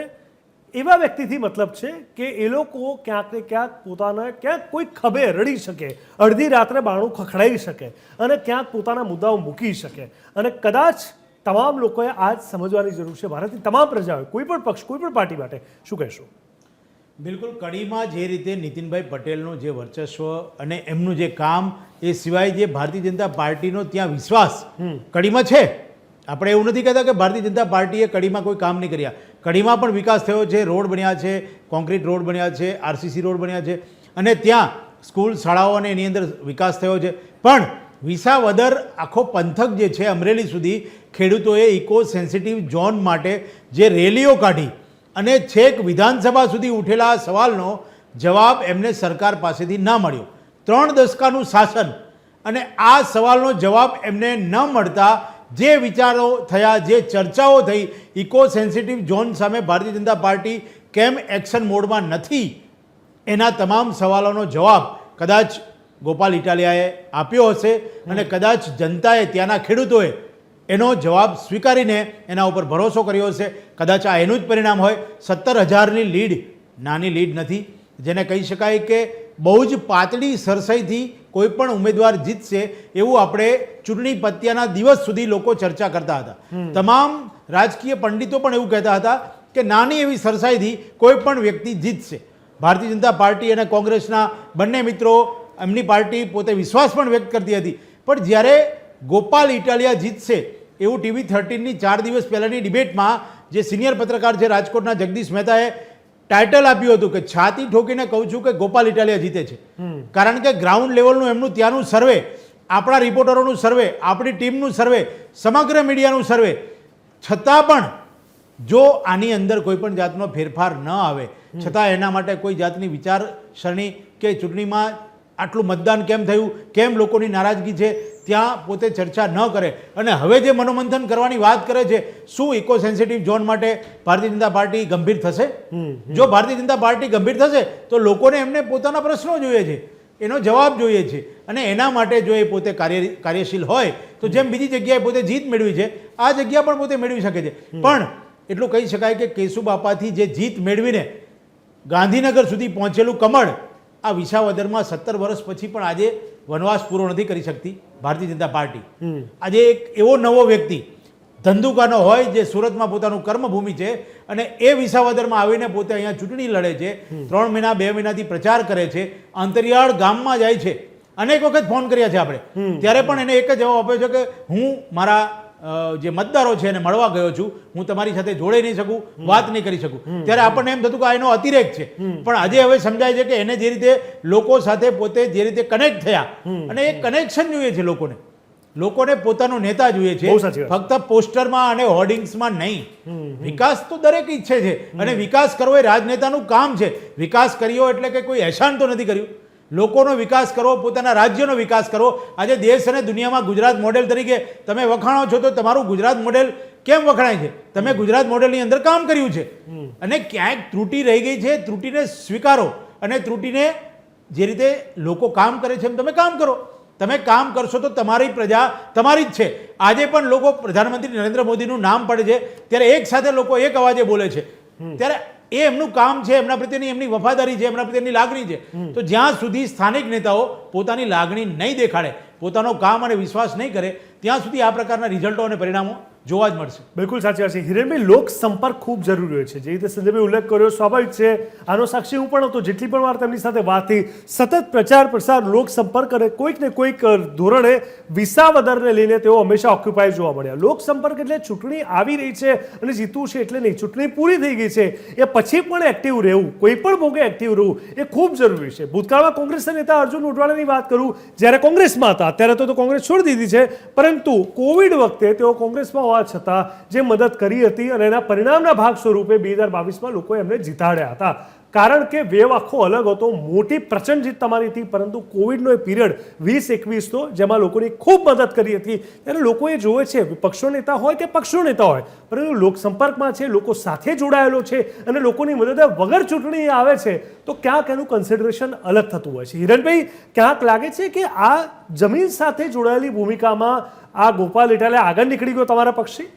Speaker 1: એવા વ્યક્તિથી મતલબ છે કે એ લોકો ક્યાંક ને ક્યાંક પોતાના ક્યાંક કોઈ ખભે રડી શકે, અડધી રાત્રે બાણું ખખડાવી શકે અને ક્યાંક પોતાના મુદ્દાઓ મૂકી શકે. અને કદાચ તમામ લોકોએ આજ સમજવાની જરૂર છે, ભારતની તમામ પ્રજાઓએ, કોઈ પણ પક્ષ, કોઈ પણ પાર્ટી માટે. શું કહેશો?
Speaker 6: બિલકુલ, કડીમાં જે રીતે નીતિનભાઈ પટેલનું જે વર્ચસ્વ અને એમનું જે કામ, એ સિવાય જે ભારતીય જનતા પાર્ટીનો ત્યાં વિશ્વાસ કડીમાં છે. આપણે એવું નથી કહેતા કે ભારતીય જનતા પાર્ટીએ કડીમાં કોઈ કામ નહીં કર્યા. કડીમાં પણ વિકાસ થયો છે, રોડ બન્યા છે, કોન્ક્રીટ રોડ બન્યા છે, RCC રોડ બન્યા છે અને ત્યાં સ્કૂલ, શાળાઓ અને એની અંદર વિકાસ થયો છે. પણ વિસાવદર આખો પંથક જે છે અમરેલી સુધી ખેડૂતોએ ઇકો સેન્સિટિવ ઝોન માટે જે રેલીઓ કાઢી અને છેક વિધાનસભા સુધી ઉઠેલા સવાલનો જવાબ એમને સરકાર પાસેથી ના મળ્યો. 3 દશકાનું શાસન અને આ સવાલનો જવાબ એમને ન મળતા જે વિચારો થયા, જે ચર્ચાઓ થઈ, ઇકો સેન્સિટિવ ઝોન સામે ભારતીય જનતા પાર્ટી કેમ એક્શન મોડમાં નથી, એના તમામ સવાલોનો જવાબ કદાચ ગોપાલ ઇટાલિયાએ આપ્યો હશે અને કદાચ જનતાએ, ત્યાંના ખેડૂતોએ એનો જવાબ સ્વીકારીને એના ઉપર ભરોસો કર્યો હશે. કદાચ આ એનું જ પરિણામ હોય. 17,000ની લીડ નાની લીડ નથી, જેને કહી શકાય કે બહુ જ પાતળી સરસાઈથી કોઈ પણ ઉમેદવાર જીતશે એવું આપણે ચૂંટણી પત્યાના દિવસ સુધી લોકો ચર્ચા કરતા હતા. તમામ રાજકીય પંડિતો પણ એવું કહેતા હતા કે નાની એવી સરસાઈથી કોઈ પણ વ્યક્તિ જીતશે. ભારતીય જનતા પાર્ટી અને કોંગ્રેસના બંને મિત્રો, એમની પાર્ટી પોતે વિશ્વાસ પણ વ્યક્ત કરતી હતી. પણ જ્યારે ગોપાલ ઇટાલિયા જીતશે એવું TV13ની 4 દિવસ પહેલાંની ડિબેટમાં જે સિનિયર પત્રકાર છે રાજકોટના જગદીશ મહેતાએ ટાઇટલ આપ્યું હતું કે છાતી ઠોકીને કહું છું કે ગોપાલ ઇટાલિયા જીતે છે. કારણ કે ગ્રાઉન્ડ લેવલનું એમનું ત્યાંનું સર્વે, આપણા રિપોર્ટરોનું સર્વે, આપણી ટીમનું સર્વે, સમગ્ર મીડિયાનું સર્વે, છતાં પણ જો આની અંદર કોઈ પણ જાતનો ફેરફાર ન આવે, છતાં એના માટે કોઈ જાતની વિચારસરણી કે ચૂંટણીમાં આટલું મતદાન કેમ થયું, કેમ લોકોની નારાજગી છે, ત્યાં પોતે ચર્ચા ન કરે અને હવે જે મનોમંથન કરવાની વાત કરે છે, શું ઇકો સેન્સિટિવ ઝોન માટે ભારતીય જનતા પાર્ટી ગંભીર થશે? જો ભારતીય જનતા પાર્ટી ગંભીર થશે તો લોકોને એમને પોતાના પ્રશ્નો જોઈએ છે, એનો જવાબ જોઈએ છે અને એના માટે જો એ પોતે કાર્યશીલ હોય તો જેમ બીજી જગ્યાએ પોતે જીત મેળવી છે, આ જગ્યા પણ પોતે મેળવી શકે છે. પણ એટલું કહી શકાય કે કેશુબાપાથી જે જીત મેળવીને ગાંધીનગર સુધી પહોંચેલું કમળ આ વિસાવદરમાં 17 વર્ષ પછી પણ આજે વનવાસ પૂરો નથી કરી શકતી ભારતીય જનતા પાર્ટી. આજે એક એવો નવો વ્યક્તિ ધંધુકાનો હોય જે સુરતમાં પોતાનું કર્મભૂમિ છે અને એ વિસાવદરમાં આવીને પોતે અહીંયા ચૂંટણી લડે છે, 3 મહિના 2 મહિનાથી પ્રચાર કરે છે, અંતરિયાળ ગામમાં જાય છે. અનેક વખત ફોન કર્યા છે આપણે, ત્યારે પણ એને એક જ જવાબ આપ્યો છે કે હું મારા જે મતદારો છે એને મળવા ગયો છું, હું તમારી સાથે જોડાઈ નહીં શકું, વાત નહીં કરી શકું. ત્યારે આપણને એમ થતું કે આ એનો અતિરેક છે, પણ આજે હવે સમજાય છે કે એને જે રીતે લોકો સાથે પોતે જે રીતે કનેક્ટ થયા અને એ કનેક્શન જોઈએ છે લોકોને પોતાનો નેતા જોઈએ છે,
Speaker 1: બહુ સાચી વાત.
Speaker 6: ફક્ત પોસ્ટરમાં અને હોર્ડિંગ્સમાં નહીં. વિકાસ તો દરેક ઈચ્છે છે અને વિકાસ કરવો એ રાજનેતાનું કામ છે. વિકાસ કર્યો એટલે કે કોઈ એહસાન તો નથી કર્યું. લોકોનો વિકાસ કરવો, પોતાના રાજ્યનો વિકાસ કરવો. આજે દેશ અને દુનિયામાં ગુજરાત મોડેલ તરીકે તમે વખાણો છો, તો તમારું ગુજરાત મોડેલ કેમ વખણાય છે? તમે ગુજરાત મોડેલની અંદર કામ કર્યું છે અને ક્યાંક ત્રુટિ રહી ગઈ છે, ત્રુટિને સ્વીકારો અને ત્રુટિને જે રીતે લોકો કામ કરે છે એમ તમે કામ કરો. તમે કામ કરશો તો તમારી પ્રજા તમારી જ છે. આજે પણ લોકો પ્રધાનમંત્રી નરેન્દ્ર મોદીનું નામ પડે છે ત્યારે એક સાથે લોકો એક અવાજે બોલે છે, ત્યારે એ એમનું કામ છે, એમના પ્રત્યેની એમની વફાદારી છે, એમના પ્રત્યેની લાગણી છે. તો જ્યાં સુધી સ્થાનિક નેતાઓ પોતાની લાગણી નહીં દેખાડે, પોતાનો કામ અને વિશ્વાસ નહીં કરે, ત્યાં સુધી આ પ્રકારના રિઝલ્ટો અને પરિણામો જોવા જ મળશે.
Speaker 1: બિલકુલ સાચી વાત છે હિરેનભાઈ. લોક સંપર્ક ખૂબ જરૂરી હોય છે, જે રીતે સંજયભાઈ ઉલ્લેખ કર્યો સ્વાભાવિક છે. આનો સાક્ષી હું પણ હતો. જેટલી પણ વાર તેમની સાથે વાત થઈ, સતત પ્રચાર પ્રસાર, લોક સંપર્ક અને કોઈક ને કોઈક ધોરણે વિસાવદરને લઈને તેઓ હંમેશા ઓક્યુપાય જોવા મળ્યા. લોક સંપર્ક એટલે ચૂંટણી આવી રહી છે અને જીતવું છે એટલે નહીં, ચૂંટણી પૂરી થઈ ગઈ છે એ પછી પણ એક્ટિવ રહેવું, કોઈ પણ ભોગે એક્ટિવ રહેવું એ ખૂબ જરૂરી છે. ભૂતકાળમાં કોંગ્રેસના નેતા અર્જુન મોઢવાડાની વાત કરું, જ્યારે કોંગ્રેસમાં હતા, અત્યારે તો કોંગ્રેસ છોડી દીધી છે, પરંતુ કોવિડ વખતે તેઓ કોંગ્રેસમાં હોવા છતાં જે મદદ કરી હતી અને એના પરિણામના ભાગ સ્વરૂપે 2022માં લોકોએ એમને જીતાડ્યા હતા. કારણ કે વેવ આખો અલગ હતો, મોટી પ્રચંડ જીત તમારી હતી, પરંતુ કોવિડનો એ પીરિયડ 2021નો જેમાં લોકોની ખૂબ મદદ કરી હતી, ત્યારે લોકોએ જોવે છે વિપક્ષનો નેતા હોય કે પક્ષનો નેતા હોય, પરંતુ લોકસંપર્કમાં છે, લોકો સાથે જોડાયેલો છે અને લોકોની મદદ વગર ચૂંટણી આવે છે, તો ક્યાંક એનું કન્સિડરેશન અલગ થતું હોય છે. હિરણભાઈ, ક્યાંક લાગે છે કે આ જમીન સાથે જોડાયેલી ભૂમિકામાં આ ગોપાલ ઇટાલે આગળ નીકળી ગયો તમારા પક્ષી?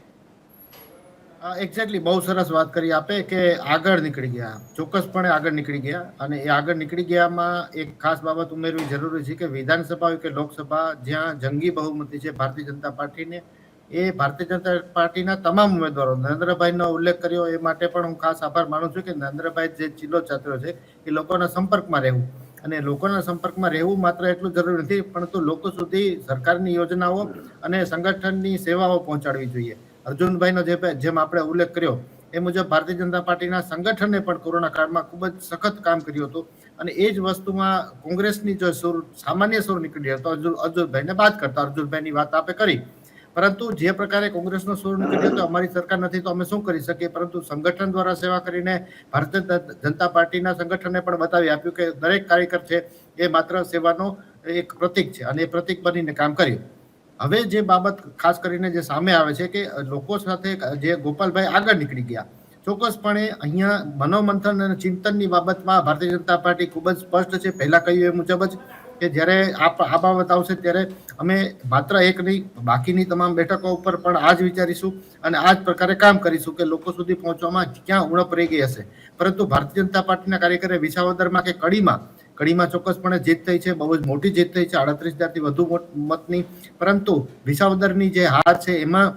Speaker 3: એક્ઝેક્ટલી, બહુ સરસ વાત કરી આપે કે આગળ નીકળી ગયા, ચોક્કસપણે આગળ નીકળી ગયા. અને એ આગળ નીકળી ગયામાં એક ખાસ બાબત ઉમેરવી જરૂરી છે કે વિધાનસભા હોય કે લોકસભા, જ્યાં જંગી બહુમતી છે ભારતીય જનતા પાર્ટીને, એ ભારતીય જનતા પાર્ટીના તમામ ઉમેદવારો, નરેન્દ્રભાઈનો ઉલ્લેખ કર્યો એ માટે પણ હું ખાસ આભાર માનું છું કે નરેન્દ્રભાઈ જે ચીલો ચાત્યો છે એ લોકોના સંપર્કમાં રહેવું. અને લોકોના સંપર્કમાં રહેવું માત્ર એટલું જરૂરી નથી, પરંતુ લોકો સુધી સરકારની યોજનાઓ અને સંગઠનની સેવાઓ પહોંચાડવી જોઈએ. અર્જુનભાઈનો જેમ આપણે ઉલ્લેખ કર્યો એ મુજબ ભારતીય જનતા પાર્ટીના સંગઠને પણ કોરોના કાળમાં ખૂબ જ સખત કામ કર્યું હતું. અને એ જ વસ્તુમાં કોંગ્રેસની જો સામાન્ય સુર નીકળી હતો, અર્જુનભાઈને બાદ કરતા અર્જુનભાઈની વાત આપે કરી, પરંતુ જે પ્રકારે કોંગ્રેસનો સુર નીકળ્યો હતો, અમારી સરકાર નથી તો અમે શું કરી શકીએ, પરંતુ સંગઠન દ્વારા સેવા કરીને ભારતીય જનતા પાર્ટીના સંગઠને પણ બતાવી આપ્યું કે દરેક કાર્યકર છે એ માત્ર સેવાનો એક પ્રતીક છે અને એ પ્રતીક બનીને કામ કર્યું. હવે જે બાબત ખાસ કરીને જે સામે આવે છે કે લોકો સાથે જે ગોપાલભાઈ આગળ નીકળી ગયા, ચોક્કસપણે અહીંયા મનોમંથન અને ચિંતનની બાબતમાં ભારતીય જનતા પાર્ટી ખૂબ જ સ્પષ્ટ છે. પહેલા કહ્યું એ મુજબ જ કે જ્યારે આ બાબત આવશે ત્યારે અમે માત્ર એક નહીં, બાકીની તમામ બેઠકો ઉપર પણ આ જ વિચારીશું અને આ જ પ્રકારે કામ કરીશું કે લોકો સુધી પહોંચવામાં ક્યાં ઉણપ રહી ગઈ હશે. પરંતુ ભારતીય જનતા પાર્ટીના કાર્યકરે વિસાવદરમાં કે કડીમાં ચોક્કસપણે જીત થઈ છે, બહુ જ મોટી જીત થઈ છે, 38,000થી વધુ મતની. પરંતુ વિસાવદરની જે હાર છે એમાં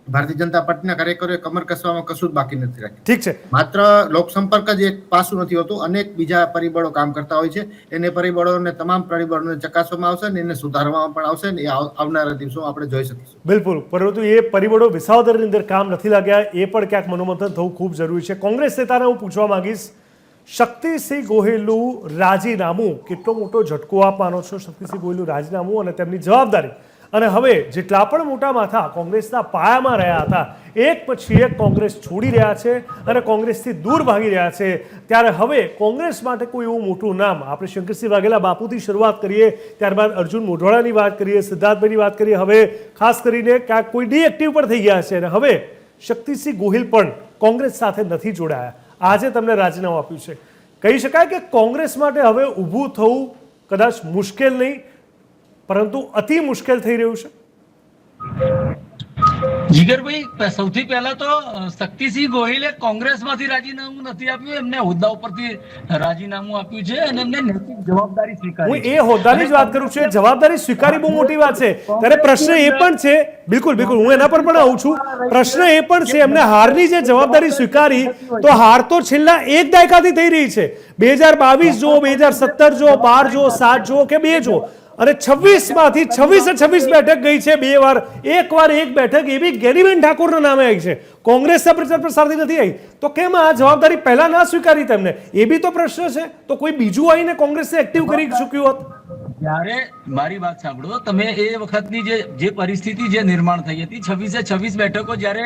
Speaker 3: ભારતીય જનતા પાર્ટીના કાર્યકરોએ કમર કસવામાં કશું જ બાકી નથી રાખ્યું.
Speaker 1: ઠીક છે,
Speaker 3: માત્ર લોકસંપર્ક જ એક પાસું નથી હોતું, અનેક બીજા પરિબળો કામ કરતા હોય છે. એને પરિબળોને તમામ પરિબળોને ચકાસવામાં આવશે ને એને સુધારવામાં પણ આવશે ને એ આવનારા દિવસો આપણે જોઈ શકીશું.
Speaker 1: બિલકુલ, પરંતુ એ પરિબળો વિસાવદરની અંદર કામ નથી લાગ્યા, એ પણ ક્યાંક મનોમંથન થવું ખૂબ જરૂરી છે. કોંગ્રેસ નેતાને હું પૂછવા માંગીશ, શક્તિસિંહ ગોહિલનું રાજીનામું કેટલો મોટો ઝટકો આપ માનો છો? શક્તિસિંહ ગોહિલનું રાજીનામું અને તેમની જવાબદારી, અને હવે જેટલા પણ મોટા માથા કોંગ્રેસના પાયામાં રહ્યા હતા, એક પછી એક કોંગ્રેસ છોડી રહ્યા છે અને કોંગ્રેસથી દૂર ભાગી રહ્યા છે, ત્યારે હવે કોંગ્રેસ માટે કોઈ એવું મોટું નામ, આપણે શંકરસિંહ વાઘેલા બાપુથી શરૂઆત કરીએ, ત્યારબાદ અર્જુન મોઢવાડાની વાત કરીએ, સિદ્ધાર્થભાઈની વાત કરીએ, હવે ખાસ કરીને ક્યાંક કોઈ ડીએક્ટિવ પણ થઈ ગયા છે અને હવે શક્તિસિંહ ગોહિલ પણ કોંગ્રેસ સાથે નથી જોડાયા. આજે તમને રાજીનામું આપ્યું છે. કહી શકાય કે કોંગ્રેસ માટે હવે ઊભું થવું કદાચ મુશ્કેલ નહીં, પરંતુ અતિ મુશ્કેલ થઈ રહ્યું છે.
Speaker 5: જીગરભાઈ, સૌથી પહેલા તો શક્તિસિંહ ગોહિલે કોંગ્રેસમાંથી રાજીનામું નથી આપ્યું, એમને હોદ્દા ઉપરથી રાજીનામું આપ્યું છે અને એમને નૈતિક જવાબદારી સ્વીકારી
Speaker 1: હું એ હોદ્દાની જ વાત કરું છું. એ જવાબદારી સ્વીકારી બહુ મોટી વાત છે. ત્યારે પ્રશ્ન એ પણ છે, બિલકુલ બિલકુલ હું એના પર પણ આવું છું. પ્રશ્ન એ પણ છે, એમને હારની જે જવાબદારી સ્વીકારી, તો હાર તો છેલ્લા એક દાયકાથી થઈ રહી છે. 2022 જો, 2017 જો, 12 જો, 7 જો કે 2 જો, અને 26 માંથી 26 બેઠક ગઈ છે 2 વાર. એક વાર એક બેઠક એવી ગેનીબેન ઠાકોરના નામે આવી છે, કોંગ્રેસના પ્રચાર પ્રસારથી નથી આવી. તો કેમ આ જવાબદારી પહેલા ના સ્વીકારી તેમને? એ બી તો પ્રશ્ન છે. તો કોઈ બીજું આવીને કોંગ્રેસને એક્ટિવ કરી ચૂક્યું હોત.
Speaker 5: જ્યારે મારી વાત સાંભળો તમે, એ વખતની જે પરિસ્થિતિ જે નિર્માણ થઈ હતી, 26 બેઠકો જ્યારે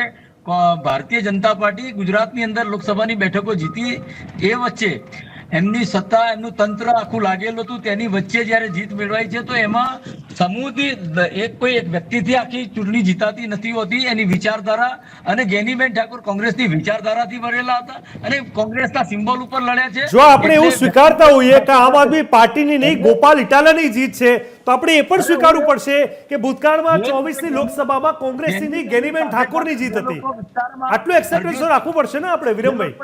Speaker 5: ભારતીય જનતા પાર્ટી ગુજરાતની અંદર લોકસભાની બેઠકો જીતી, એ વચ્ચે એમની સત્તા, એમનું તંત્ર આખું લાગેલું હતું, તેની વચ્ચે જ્યારે જીત મેળવાઈ છે, તો એમાં સમૂહથી કોઈ એક વ્યક્તિથી આખી ચૂંટણી જીતાતી નથી હોતી. એની વિચારધારા, અને ગેનીબેન ઠાકોર કોંગ્રેસની વિચારધારાથી ભરેલા હતા અને કોંગ્રેસના સિમ્બોલ ઉપર લડ્યા છે.
Speaker 1: જો આપણે એવું સ્વીકારતા હોઈએ કે આમ આદમી પાર્ટીની નહીં, ગોપાલ ઇટાલાની જીત છે, તો આપણે એ પણ સ્વીકારવું પડશે કે ભૂતકાળમાં 24ની લોકસભામાં કોંગ્રેસની નહીં, ગેનીબેન ઠાકોરની જીત હતી. આટલું એક્સેપ્ટન્સ રાખવું પડશે ને આપણે, વિરમભાઈ.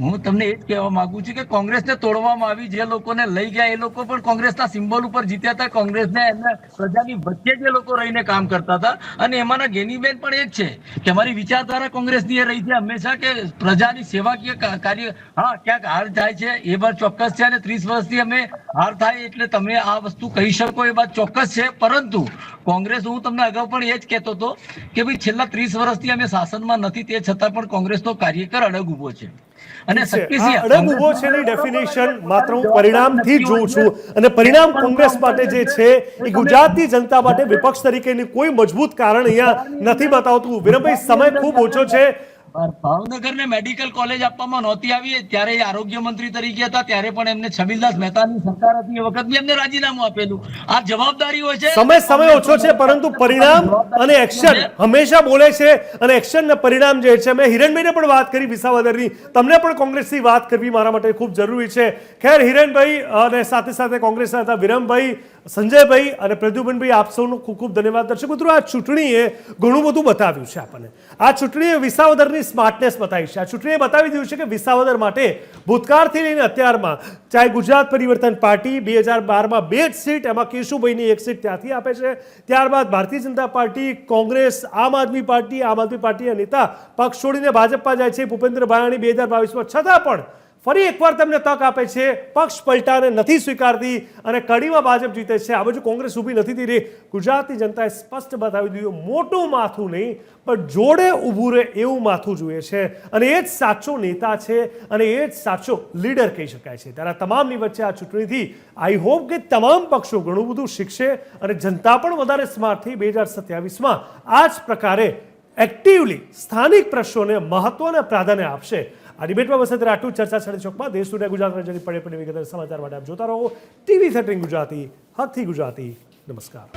Speaker 5: હું તમને એ જ કહેવા માંગુ છું કે કોંગ્રેસને તોડવામાં આવી, જે લોકોને લઈ ગયા એ લોકો પણ કોંગ્રેસના સિમ્બોલ ઉપર જીત્યા હતા. કોંગ્રેસને એમના પ્રજાની વચ્ચે જે લોકો રહીને કામ કરતા હતા, અને એમાંના ગેનીબેન પણ એ જ છે કે અમારી વિચારધારા કોંગ્રેસની એ રહી છે હંમેશા કે પ્રજાની સેવાકીય કાર્ય. હા, ક્યાંક હાર થાય છે એ વાત ચોક્કસ છે, અને 30 વર્ષથી અમે હાર થાય એટલે તમે આ વસ્તુ કહી શકો એ વાત ચોક્કસ છે. પરંતુ કોંગ્રેસ, હું તમને અગાઉ પણ એ જ કહેતો હતો કે ભાઈ છેલ્લા 30 વર્ષથી અમે શાસનમાં નથી, તે છતાં પણ કોંગ્રેસનો કાર્યકર અડગ ઉભો છે. અને
Speaker 1: અડગ ઉભો છે ની ડેફિનેશન માત્ર હું પરિણામથી જ જોઉં છું, અને પરિણામ કોંગ્રેસ માટે જે છે એ ગુજરાતની જનતા માટે વિપક્ષ તરીકેની કોઈ મજબૂત કારણ અહીંયા નથી બતાવતું. વિરમભાઈ, સમય ખૂબ ઓછો છે.
Speaker 5: ભાવનગરને મેડિકલ કોલેજ આપવામાં નહોતી આવી, ત્યારે આરોગ્ય મંત્રી તરીકે હતા, ત્યારે પણ એમને છબીલદાસ મહેતાની સરકાર હતી, એ વખત એમને રાજીનામું આપેલું. આ જવાબદારી હોય છે.
Speaker 1: સમય ઓછો છે, પરંતુ પરિણામ અને એક્શન હંમેશા બોલે છે, અને એક્શન ને પરિણામ જે છે, મેં હિરણભાઈને પણ વાત કરી વિસાવદરની, તમને પણ કોંગ્રેસની વાત કરવી મારા માટે ખૂબ જરૂરી છે. ખેર, હિરણભાઈ અને સાથે સાથે કોંગ્રેસના હતા વિરમભાઈ, સંજયભાઈ અને પ્રદ્યુમનભાઈ, આપ સૌનો ખૂબ ખૂબ ધન્યવાદ. દર્શક મિત્રો, આ ચૂંટણીએ ઘણું બધું બતાવ્યું છે આપણને. આ ચૂંટણીએ વિસાવદરની સ્માર્ટનેસ બતાવી છે. આ ચૂંટણીએ બતાવી દીધું છે કે વિસાવદર માટે ભૂતકાળથી લઈને અત્યારમાં, ચાહે ગુજરાત પરિવર્તન પાર્ટી 2012માં 2 જ સીટ, એમાં કેશુભાઈની 1 સીટ ત્યાંથી આપે છે. ત્યારબાદ ભારતીય જનતા પાર્ટી, કોંગ્રેસ, આમ આદમી પાર્ટીના નેતા પક્ષ છોડીને ભાજપમાં જાય છે, ભૂપેન્દ્ર ભાયાણી 2022માં, છતાં પણ ફરી એકવાર તેમને તક આપે છે. પક્ષ પલટાને નથી સ્વીકારતી અને કડીમાં ભાજપ જીતે છે. આ બાજુ કોંગ્રેસ ઊભી નથી થઈ રહી. ગુજરાતની જનતાએ સ્પષ્ટ બતાવી દીધું, મોટું માથું નહીં પણ જોડે ઊભું રહે એવું માથું જોઈએ છે, અને એ જ સાચો નેતા છે, અને એ જ સાચો લીડર કહી શકાય છે. ત્યારે તમામની વચ્ચે આ ચૂંટણીથી આઈ હોપ કે તમામ પક્ષો ઘણું બધું શીખશે, અને જનતા પણ વધારે સ્માર્ટ થઈ 2027માં આ જ પ્રકારે એક્ટિવલી સ્થાનિક પ્રશ્નોને મહત્વ અને પ્રાધાન્ય આપશે. આ ડિબેટમાં બસ અત્યારે આટલું. ચર્ચા છડે ચોકમાં દેશ દુનિયા ગુજરાત રાજ્યની પડે વિગતવાર સમાચાર માટે આપ જોતા રહો TV13 ગુજરાતી, હકથી ગુજરાતી. નમસ્કાર.